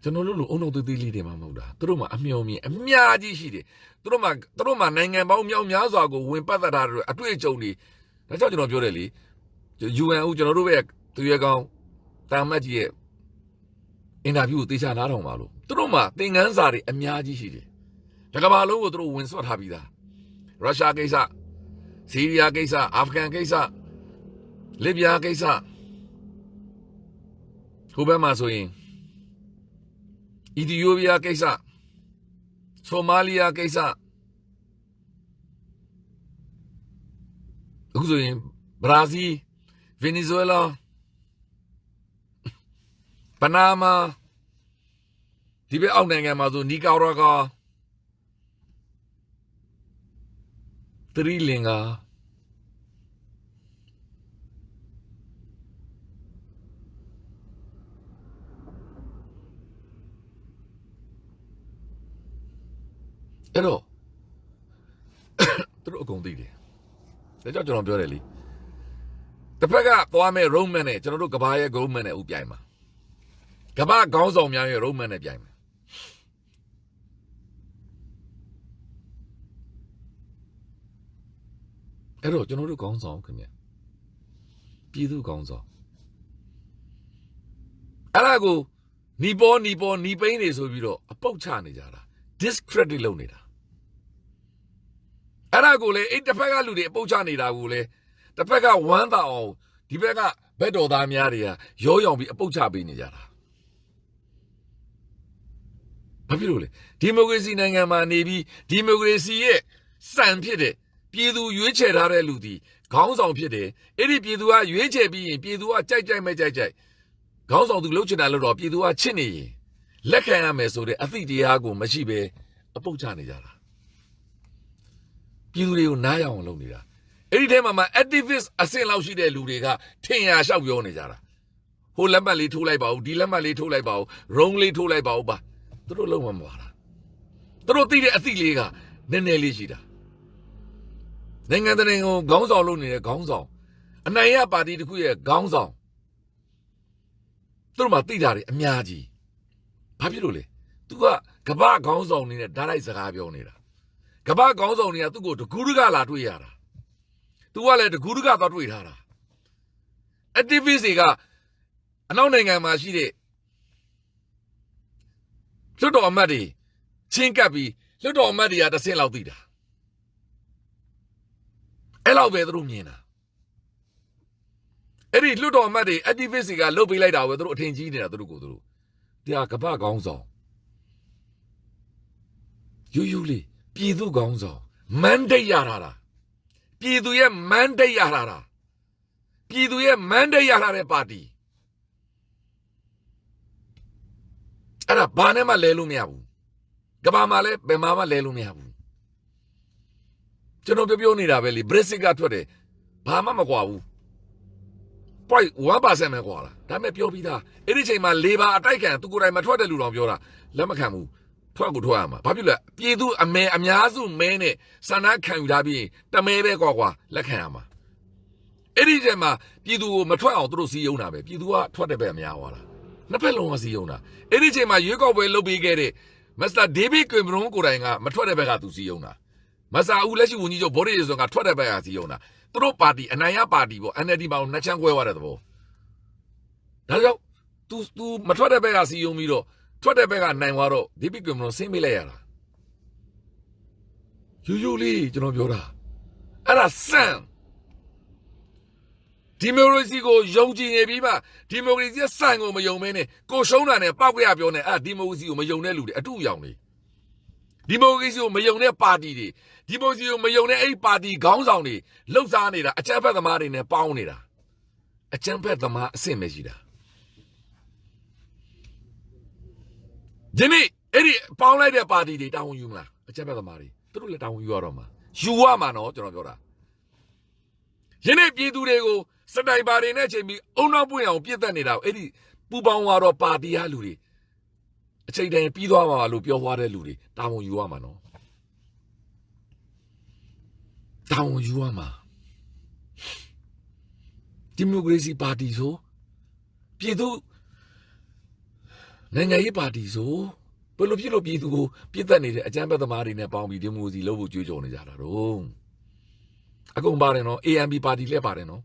ကျွန်တော်တို့လိုအုံနောက်သေးသေးလေးတွေမှမဟုတ်တာသူတို့မှာအမျှော်မြင်အများကြီးရှိတယ်သူတို့မှာနိုင်ငံပေါင်းမြောက်များစွာကိုဝင်ပတ်သက်ထားတဲ့အတွေ့အကြုံတွေဒါကြောင့်ကျွန်တော်ပြောတယ်လေ UN ဦးကျွန်တော်တို့ရဲ့သူရဲကောင်းတာမတ်ကြီးရဲ့အင်တာဗျူးကိုသေချာနားထောင်ပါလို့သူတို့မှာသင်ခန်းစာတွေအများကြီးရှိတယ်တကမ္ဘာလုံးကိုသူတို့ဝင်ဆွတ်ထားပြီးသားရုရှားကိစ္စဆီးရီးယားကိစ္စအာဖဂန်ကိစ္စလစ်ဗျားကိစ္စဟိုဘက်မှာဆိုရင်အီသီယိုးပီးယားကိစ္စဆိုမာလီယာကိစ္စအခုဆိုရင်ဘရာဇီးဗင်နီဇွဲလားပနာမာဒီဘက်အောက်နိုင်ငံမှာဆိုနီကာရာဂါသရီလင်္ကာအဲ့တော့သူတို့အကုန်သိတယ်ဒါကြောင့်ကျွန်တော်ပြောတယ်လေတစ်ဖက်ကသွားမဲ့ roadmap နဲ့ကျွန်တော်တို့ကဘာရဲ့ roadmap နဲ့ဥပြိုင်မှာ ကမ္ဘာခေါင်းဆောင်များရဲ့ roadmap နဲ့ပြိုင်မယ်အဲ့တော့ကျွန်တော်တို့ခေါင်းဆောင်ခင်ဗျပြည်သူခေါင်းဆောင်အဲ့ဒါကိုနီပေါ်နီပိန်းနေဆိုပြီးတော့အပုတ်ချနေကြတာ discredit လုပ်နေတာအဲ့ဒါကိုလေအဲ့တစ်ဖက်ကလူတွေအပုတ်ချနေတာကိုလေတစ်ဖက်ကဝမ်းသာအောင်ဒီဘက်ကဘက်တော်သားများတွေကရောရောင်ပြီးအပုတ်ချပေးနေကြတာဘာဖြစ်လို့လဲဒီမိုကရေစီနိုင်ငံမှာနေပြီးဒီမိုကရေစီရဲ့စံဖြစ်တဲ့ပြည်သူရွေးချယ်ထားတဲ့လူဒီခေါင်းဆောင်ဖြစ်တယ်အဲ့ဒီပြည်သူကရွေးချယ်ပြီးရင်ပြည်သူကကြိုက်မဲ့ကြိုက်ခေါင်းဆောင်သူလှုပ်ချင်တာလို့တော့ပြည်သူကချစ်နေရင်လက်ခံရမယ်ဆိုတဲ့အသည့်တရားကိုမရှိပဲအပုတ်ချနေကြတာပြည်သူတွေကိုနားရအောင်လုပ်နေတာအဲ့ဒီထဲမှာ activist အဆင့်လောက်ရှိတဲ့လူတွေကထင်ရလျှောက်ပြောနေကြတာဟိုလက်မှတ်လေးထိုးလိုက်ပါဦးဒီလက်မှတ်လေးထိုးလိုက်ပါဦး wrong လေးထိုးလိုက်ပါဦးပါသူတို့လုံးဝမပါတာသူတို့သိတဲ့အသည့်လေးကနည်းနည်းလေးရှိတာနိုင်ငံတကာကိုခေါင်းဆောင်လုပ်နေတဲ့ခေါင်းဆောင်အနိုင်ရပါတီတစ်ခုရဲ့ခေါင်းဆောင်သူတို့မှသိတာတွေအများကြီးဘာဖြစ်လို့လဲသူကကမ္ဘာခေါင်းဆောင်နေတဲ့ဓာတ်လိုက်စကားပြောနေတာကမ္ဘာခေါင်းဆောင်တွေကသူ့ကိုတကူးတကလာတွေ့ရတာသူကလည်းတကူးတကသွားတွေ့ထားတာ activist တွေကအနောက်နိုင်ငံမှာရှိတဲ့လွှတ်တော်အမတ်တွေချင်းကပ်ပြီးလွှတ်တော်အမတ်တွေကတစ်ဆင့်လောက်သိတာအဲ့လောက်ပဲသူတို့မြင်တာအဲ့ဒီလွှတ်တော်အမတ်တွေ activist တွေကလှုပ်ပေးလိုက်တာပဲသူတို့အထင်ကြီးနေတာသူတို့ကိုသူတို့တရားကပ္ပခေါင်းဆောင်ယူလေးပြည်သူခေါင်းဆောင် mandate ရတာပြည်သူရဲ့ mandate ရတာပြည်သူရဲ့ mandate ရထားတဲ့ပါတီအဲ့ဒါဘာနဲ့မှလဲလို့မရဘူးကဘာမှလည်းဘယ်မှာမှလဲလို့မရဘူးကျွန်တော်ပြောနေတာပဲလေ Brexit ကထွက်တယ်ဘာမှမကွာဘူး point 1% ပဲကွာလားဒါပေမဲ့ပြောပြီးသားအဲ့ဒီချိန်မှာ labor အတိုက်ခံသူကိုယ်တိုင်မထွက်တဲ့လူတော်ပြောတာလက်မခံဘူးထွက်ရမှာဘာဖြစ်လဲပြည်သူအများစုမဲနဲ့စန္ဒခံယူထားပြီးတမဲပဲကွာလက်ခံရမှာအဲ့ဒီချိန်မှာပြည်သူကိုမထွက်အောင်သူတို့စီးယုံတာပဲပြည်သူကထွက်တဲ့ဘက်အများသွားတာနှစ်ဖက်လုံးကစီးယုံတာအဲ့ဒီချိန်မှာရွေးကောက်ပွဲလုပ်ပေးခဲ့တဲ့မစ္စတာဒေးဗစ်ကွင်ဘရွန်ကိုယ်တိုင်ကမထွက်တဲ့ဘက်ကသူစီးယုံတာမဆာဦးလက်ရှိဝန်ကြီးချုပ်ဗော်ရီဂျွန်ကထွက်တဲ့ဘက်ကစီးယုံတာသူတို့ပါတီအနိုင်ရပါတီပေါ့ NLD ပါကိုနှစ်ချမ်းကွဲသွားတဲ့သဘောဒါကြောင့် तू မထွက်တဲ့ဘက်ကစီးယုံပြီးတော့ထွက်တဲ့ဘက်ကနိုင်သွားတော့ဒေးဗစ်ကွင်ဘရွန်ဆင်းပေးလိုက်ရတာယူလေးကျွန်တော်ပြောတာအဲ့ဒါစံဒီမိုကရေစီကိုယုံကြည်နေပြီးမှဒီမိုကရေစီစံကိုမယုံမဲနဲ့ကိုရှုံးတာနဲ့ပောက်ကြရပြောနေအဲ့ဒီမိုကရေစီကိုမယုံတဲ့လူတွေအတူရောင်နေဒီမိုကရေစီကိုမယုံတဲ့ပါတီတွေဒီမိုကရေစီကိုမယုံတဲ့အဲ့ပါတီခေါင်းဆောင်တွေလှုပ်ရှားနေတာအကြမ်းဖက်သမားတွေနဲ့ပေါင်းနေတာအကြမ်းဖက်သမားအဆင့်ပဲရှိတာဒီနေ့အဲ့ဒီပေါင်းလိုက်တဲ့ပါတီတွေတာဝန်ယူမလားအကြမ်းဖက်သမားတွေသူတို့လည်းတာဝန်ယူရတော့မှာယူရမှာနော်ကျွန်တော်ပြောတာယနေ့ပြည်သူတွေကိုစတိုင်ပါတွေနဲ့ချိန်ပြီးအုံနောက်ပွင့်အောင်ပြစ်တက်နေတာအဲ့ဒီပူပေါင်းသွားတော့ပါတီဟာလူတွေအချိန်တိုင်းပြီးသွားမှာလို့ပြောသွားတဲ့လူတွေတာဝန်ယူရမှာနော်တာဝန်ယူရမှာဒီမိုကရေစီပါတီဆိုပြည်သူနိုင်ငံရေးပါတီဆိုဘယ်လိုဖြစ်လို့ပြည်သူကိုပြစ်တက်နေတဲ့အကြမ်းဖက်သမားတွေနဲ့ပေါင်းပြီးဒီမိုကရေစီလုပ်ဖို့ကြွေးကြော်နေကြတာတော့အကုန်ပါတယ်နော် AMP ပါတီလည်းပါတယ်နော်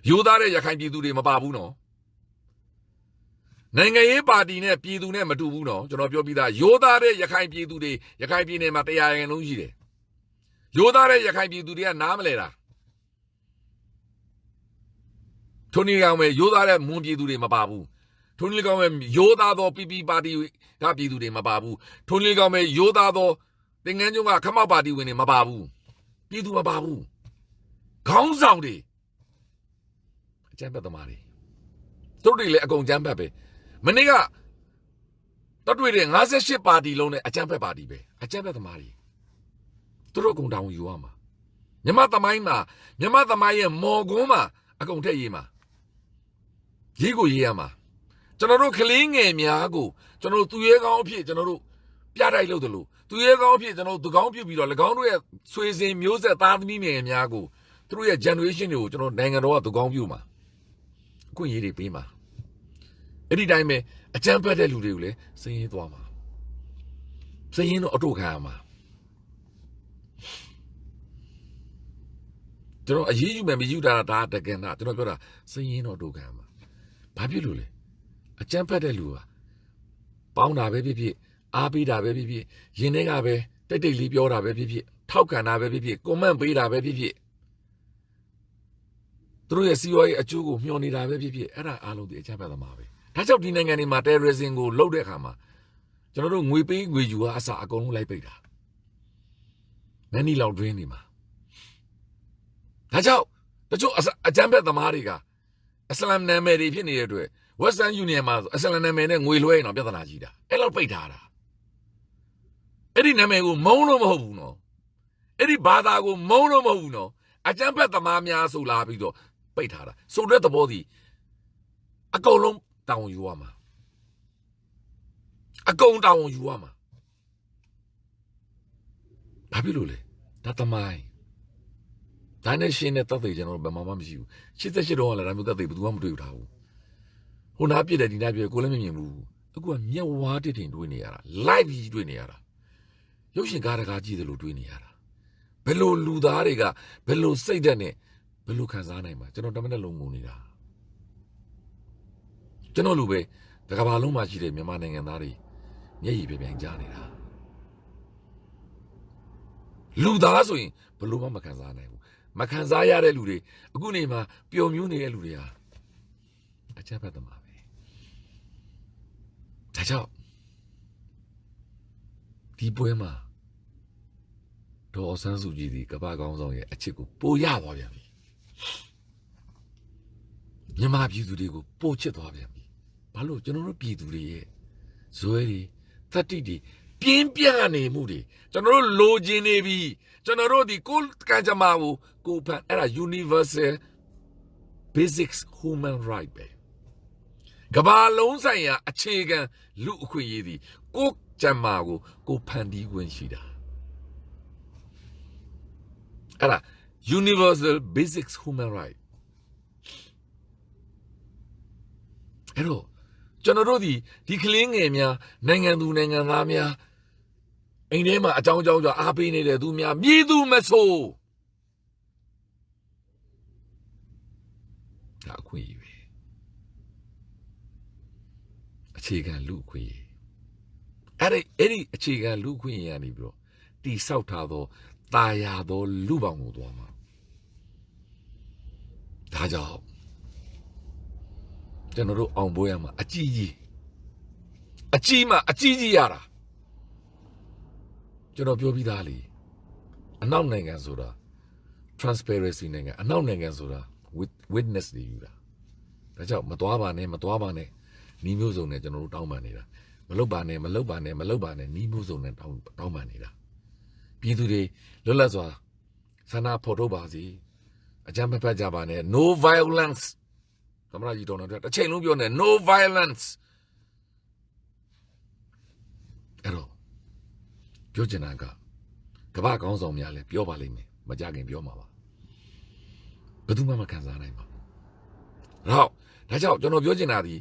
ယူသားတဲ့ရခိုင်ပြည်သူတွေမပါဘူးနော်နိုင်ငံရေးပါတီနဲ့ပြည်သူနဲ့မတူဘူးနော်ကျွန်တော်ပြောပြီးသားယူသားတဲ့ရခိုင်ပြည်သူတွေရခိုင်ပြည်နယ်မှာ100%လုံးရှိတယ်ယူသားတဲ့ရခိုင်ပြည်သူတွေကနားမလဲတာထုံးနေကောင်ပဲယူသားတဲ့မွန်ပြည်သူတွေမပါဘူးထုံးနေကောင်ပဲယူသားသော PP ပါတီကပြည်သူတွေမပါဘူးထုံးနေကောင်ပဲယူသားသောတင်ငန်းကျုံကခမောက်ပါတီဝင်တွေမပါဘူးပြည်သူမပါဘူးခေါင်းဆောင်တွေအကြမ်းဖက်သမားတွေသူတို့တွေလည်းအကုန်ကြမ်းဖက်ပဲမနေ့ကတတွေ့တဲ့58ပါတီလုံးနဲ့အကြမ်းဖက်ပါတီပဲအကြမ်းဖက်သမားတွေသူတို့အကုန်တောင်းယူရမှာမြမသမိုင်းမှာမြမသမိုင်းရဲ့မော်ကွန်းမှာအကုန်ထက်ရေးမှာရေးကိုရေးရမှာကျွန်တော်တို့ကလေးငယ်များကိုကျွန်တော်တို့သူရဲကောင်းအဖြစ်ကျွန်တော်တို့ပြတိုက်လို့တလို့သူရဲကောင်းအဖြစ်ကျွန်တော်တို့သူကောင်းပြုပြီးတော့၎င်းတို့ရဲ့ဆွေစဉ်မျိုးဆက်သားသမီးငယ်များကိုသူတို့ရဲ့ generation တွေကိုကျွန်တော်နိုင်ငံတော်ကသူကောင်းပြုမှာအခွင့်အရေးတွေပေးမှာ အဲ့ဒီတိုင်းပဲအကြမ်းဖက်တဲ့လူတွေကိုလည်းစည်ရင်သွားမှာစည်ရင်တော့အထုတ်ခံရမှာကျွန်တော်အရေးယူမယ်မယူတာဒါတကယ်ណាကျွန်တော်ပြောတာစည်ရင်တော့အထုတ်ခံရမှာဘာဖြစ်လို့လဲအကြမ်းဖက်တဲ့လူကပေါင်းတာပဲဖြစ်ဖြစ်အားပေးတာပဲဖြစ်ဖြစ်ရင်ထဲကပဲတိတ်တိတ်လေးပြောတာပဲဖြစ်ဖြစ်ထောက်ခံတာပဲဖြစ်ဖြစ်ကွန်မန့်ပေးတာပဲဖြစ်ဖြစ်သူတို့ရဲ့စီးပွားရေးအကျိုးကိုမျှော်နေတာပဲဖြစ်ဖြစ်အဲ့ဒါအားလုံးဒီအကြမ်းဖက်သမားပဲဒါကြောင့်ဒီနိုင်ငံတွေမှာ terrorism ကိုလုပ်တဲ့အခါမှာကျွန်တော်တို့ငွေပေးငွေယူကအစအကုန်လုံးလိုက်ပိတ်တာမန်နီလောင်ဒရင်းတွေမှာဒါကြောင့်တချို့အကြမ်းဖက်သမားတွေကအစ္စလာမ်နာမည်တွေဖြစ်နေတဲ့အတွက် Western Union မှာအစ္စလာမ်နာမည်နဲ့ငွေလွှဲရင်တော့ပြဿနာကြီးတာအဲ့လောက်ပိတ်ထားတာအဲ့ဒီနာမည်ကိုမုန်းလို့မဟုတ်ဘူးနော်အဲ့ဒီဘာသာကိုမုန်းလို့မဟုတ်ဘူးနော်အကြမ်းဖက်သမားများဆိုလာပြီးတော့ပိတ်ထားတာဆိုတဲ့သဘောဒီအကုန်လုံးတောင်းယူရမှာအကုန်တောင်းယူရမှာဘာဖြစ်လို့လဲဒါသမိုင်းဒါနဲ့ရှင်းတဲ့တပ်တွေကျွန်တော်ဘယ်မှမရှိဘူး88တော့လည်းဒါမျိုးတပ်တွေဘယ်သူမှမတွေ့ထားဘူးဟိုနားပြည့်တယ်ဒီနားပြည့်ကိုလည်းမမြင်ဘူးအခုကမျက်ဝါးတစ်ထင်တွေ့နေရတာ live ကြီးတွေ့နေရတာရုပ်ရှင်ကားတကားကြည့်တယ်လို့တွေ့နေရတာဘယ်လိုလူသားတွေကဘယ်လိုစိတ်ဓာတ်နဲ့ဘယ်လိုခံစားနိုင်မှာကျွန်တော်တမက်လုံးငုံနေတာကျွန်တော်လူပဲတကဘာလုံးမှာရှိတဲ့မြန်မာနိုင်ငံသားတွေမျက်ရည်ပြပြကြနေတာလူသားဆိုရင်ဘယ်လိုမှမခံစားနိုင်ဘူးမခံစားရတဲ့လူတွေအခုနေမှာပျော်မြူးနေတဲ့လူတွေဟာအချက်ပတ်သမားပဲဒါကြောင့်ဒီပွဲမှာဒေါ်အောင်ဆန်းစုကြည်ဒီကမ္ဘာကောင်းဆောင်ရဲ့အချစ်ကိုပိုရသွားပြန်ပြီမြန်မာပြည်သူတွေကိုပိုချစ်သွားပြန်ပြီဘာလို့ကျွန်တော်တို့ပြည်သူတွေရဲ့ဇွဲတွေသတ္တိတွေပြင်းပြနေမှုတွေကျွန်တော်တို့လိုချင်နေပြီကျွန်တော်တို့ဒီကိုယ်ကံကြမ္မာကိုဖန်အဲ့ဒါ universal basics human right ပဲကမ္ဘာလုံးဆိုင်ရာအခြေခံလူအခွင့်အရေးသည်ကိုယ်ကြမ္မာကိုဖန်တီးခွင့်ရှိတာအဲ့ဒါ universal basics human right အဲ့တော့ကျွန်တော်တို့ဒီကလေးငယ်များနိုင်ငံသူနိုင်ငံသားများအိမ်ထဲမှာအကြောင်းကြောင့်အားပေးနေတဲ့သူများမြည်သူမဆိုဒါအခွင့်အရေးပဲအခြေခံလူအခွင့်အရေးအဲ့ဒီအခြေခံလူအခွင့်အရေးကနေပြီးတော့တိဆောက်ထားသောတာယာသောလူပေါင်းကိုသွားမှာဒါကြောင့်ကျွန်တော်တို့အောင်ပွဲရမှာအကြီးကြီးရတာကျွန်တော်ပြောပြီးသားလေအနောက်နိုင်ငံဆိုတာ transparency နိုင်ငံအနောက်နိုင်ငံဆိုတာ witness တွေယူတာဒါကြောင့်မသွားပါနဲ့နီးမျိုးစုံနဲ့ကျွန်တော်တို့တောင်းပန်နေတာမလုပ်ပါနဲ့နီးမျိုးစုံနဲ့တောင်းပန်နေတာပြည်သူတွေလွတ်လပ်စွာဆန္ဒဖော်ထုတ်ပါစီအကြမ်းမဖက်ကြပါနဲ့ no violence သမ္မတကြီးဒေါ်နယ်ထရမ့်တစ်ချိန်လုံးပြောနေ no violence အဲ့တော့ပြောချင်တာကမ္ဘာကောင်းဆောင်များလဲပြောပါလိမ့်မယ်မကြခင်ပြောမှာပါဘယ်သူမှမခံစားနိုင်ပါဘူးဒါကြောင့်ကျွန်တော်ပြောချင်တာဒီ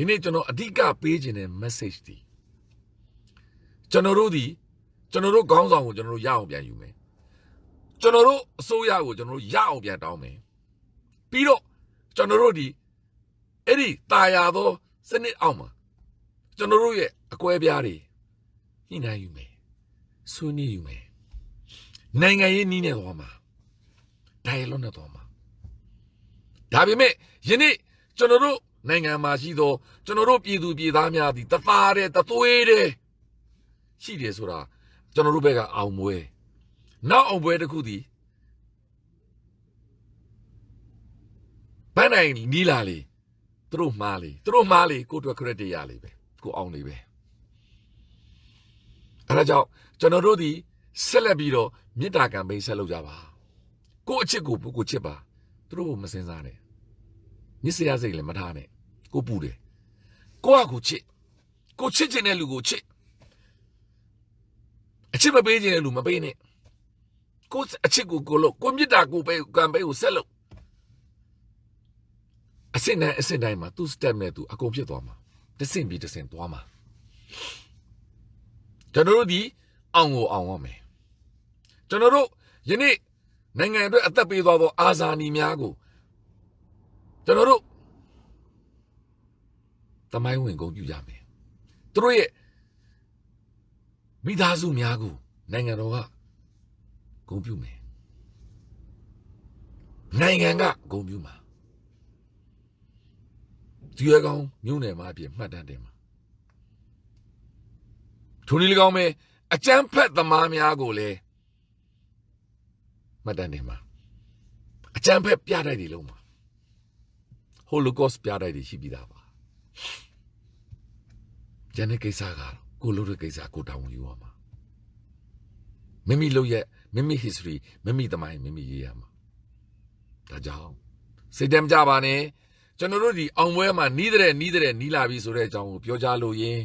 နေ့ကျွန်တော်အဓိကပေးချင်တဲ့ message ဒီကျွန်တော်တို့ခေါင်းဆောင်ကိုကျွန်တော်တို့ရအောင်ပြန်ယူမယ်ကျွန်တော်တို့အစိုးရကိုကျွန်တော်တို့ရအောင်ပြန်တောင်းမယ်ပြီးတော့ကျွန်တော်တို့အဲ့ဒီတာယာသောစနစ်အောက်မှာကျွန်တော်တို့ရဲ့အကွဲပြားတွေညှိနှိုင်းယူမယ်ဆွေးနွေးယူမယ်နိုင်ငံရေးနည်းနဲ့သွားမှာ dialogue နဲ့သွားမှာဒါပေမဲ့ယနေ့ကျွန်တော်တို့နိုင်ငံမှာရှိသောကျွန်တော်တို့ပြည်သူပြည်သားများသည်တသားတဲ့တသွေးတဲ့ရှိတယ်ဆိုတာကျွန်တော်တို့ဘက်ကအောင်ပွဲနောက်အောင်ပွဲတစ်ခုသည်ဘန်းနိုင်နီးလာလေသူတို့မှားလေကိုအတွက် credit ရလေပဲကိုအောင်လေပဲအဲဒါကြောင့်ကျွန်တော်တို့ဒီဆက်လက်ပြီးတော့မေတ္တာကံပေးဆက်လုပ်ကြပါကိုအချစ်ကိုချစ်ပါသူတို့မစင်စားနဲ့ညစ်စရာစိတ်လည်းမထားနဲ့ကိုပူတယ်ကိုချစ်ချင်တဲ့လူကိုချစ်အချစ်မပေးချင်တဲ့လူမပေးနဲ့ကိုအချစ်ကိုလို့ကိုမေတ္တာကိုပေးကံပေးကိုဆက်လုပ်အစစ်တိုင်းမှာသူ step နဲ့သူအကုန်ဖြစ်သွားမှာ ဆင့်ပြီးတဆင့်သွားမှာကျွန်တော်တို့ဒီအောင်ကိုအောင်ရမယ်ကျွန်တော်တို့ယနေ့နိုင်ငံအတွက်အသက်ပေးသွားသောအာဇာနည်များကိုကျွန်တော်တို့တမိုင်းဝင်ဂုဏ်ပြုကြမယ်သူတို့ရဲ့မိသားစုများကိုနိုင်ငံတော်ကဂုဏ်ပြုမယ်နိုင်ငံကဂုဏ်ပြုမှာဒီရကောင်မြို့နယ်မှာအပြင်မှတ်တမ်းတင်မှာထိုနည်း၎င်းပဲအကျန်းဖက်သမားများကိုလည်းမှတ်တမ်းတင်မှာအကျန်းဖက်ပြတိုက်တွေလုံးမှာဟိုလိုကော့စ်ပြတိုက်တွေရှိပြီးသားပါကျန်တဲ့ကိစ္စကတော့ကိုလို့တဲ့ကိစ္စကိုတောင်းယူရမှာမိမိလုပ်ရဲ့မိမိ history မိမိသမိုင်းမိမိရေးရမှာဒါကြောင့်စိတ်တမ်းကြပါနဲ့ကျွန်တော်တို့ဒီအောင်ပွဲမှာနီးတဲ့နီးလာပြီဆိုတဲ့အကြောင်းကိုပြောကြလို့ရင်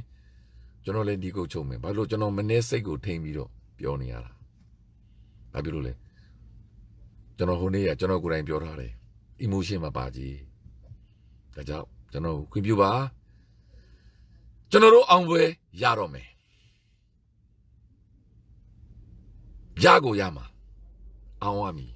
ကျွန်တော်လည်းဒီကုတ်ချုံမယ်ဘာလို့ကျွန်တော်မနေ့စိတ်ကိုထိန်ပြီးတော့ပြောနေရတာဘာဖြစ်လို့လဲကျွန်တော်ဟိုနေ့ကကျွန်တော်ကိုယ်တိုင်ပြောထားတယ် emotion မှာပါကြီးဒါကြောင့်ကျွန်တော်ခွင့်ပြုပါကျွန်တော်တို့အောင်ပွဲရတော့မယ်ရကိုရမှာအောင်ရမည်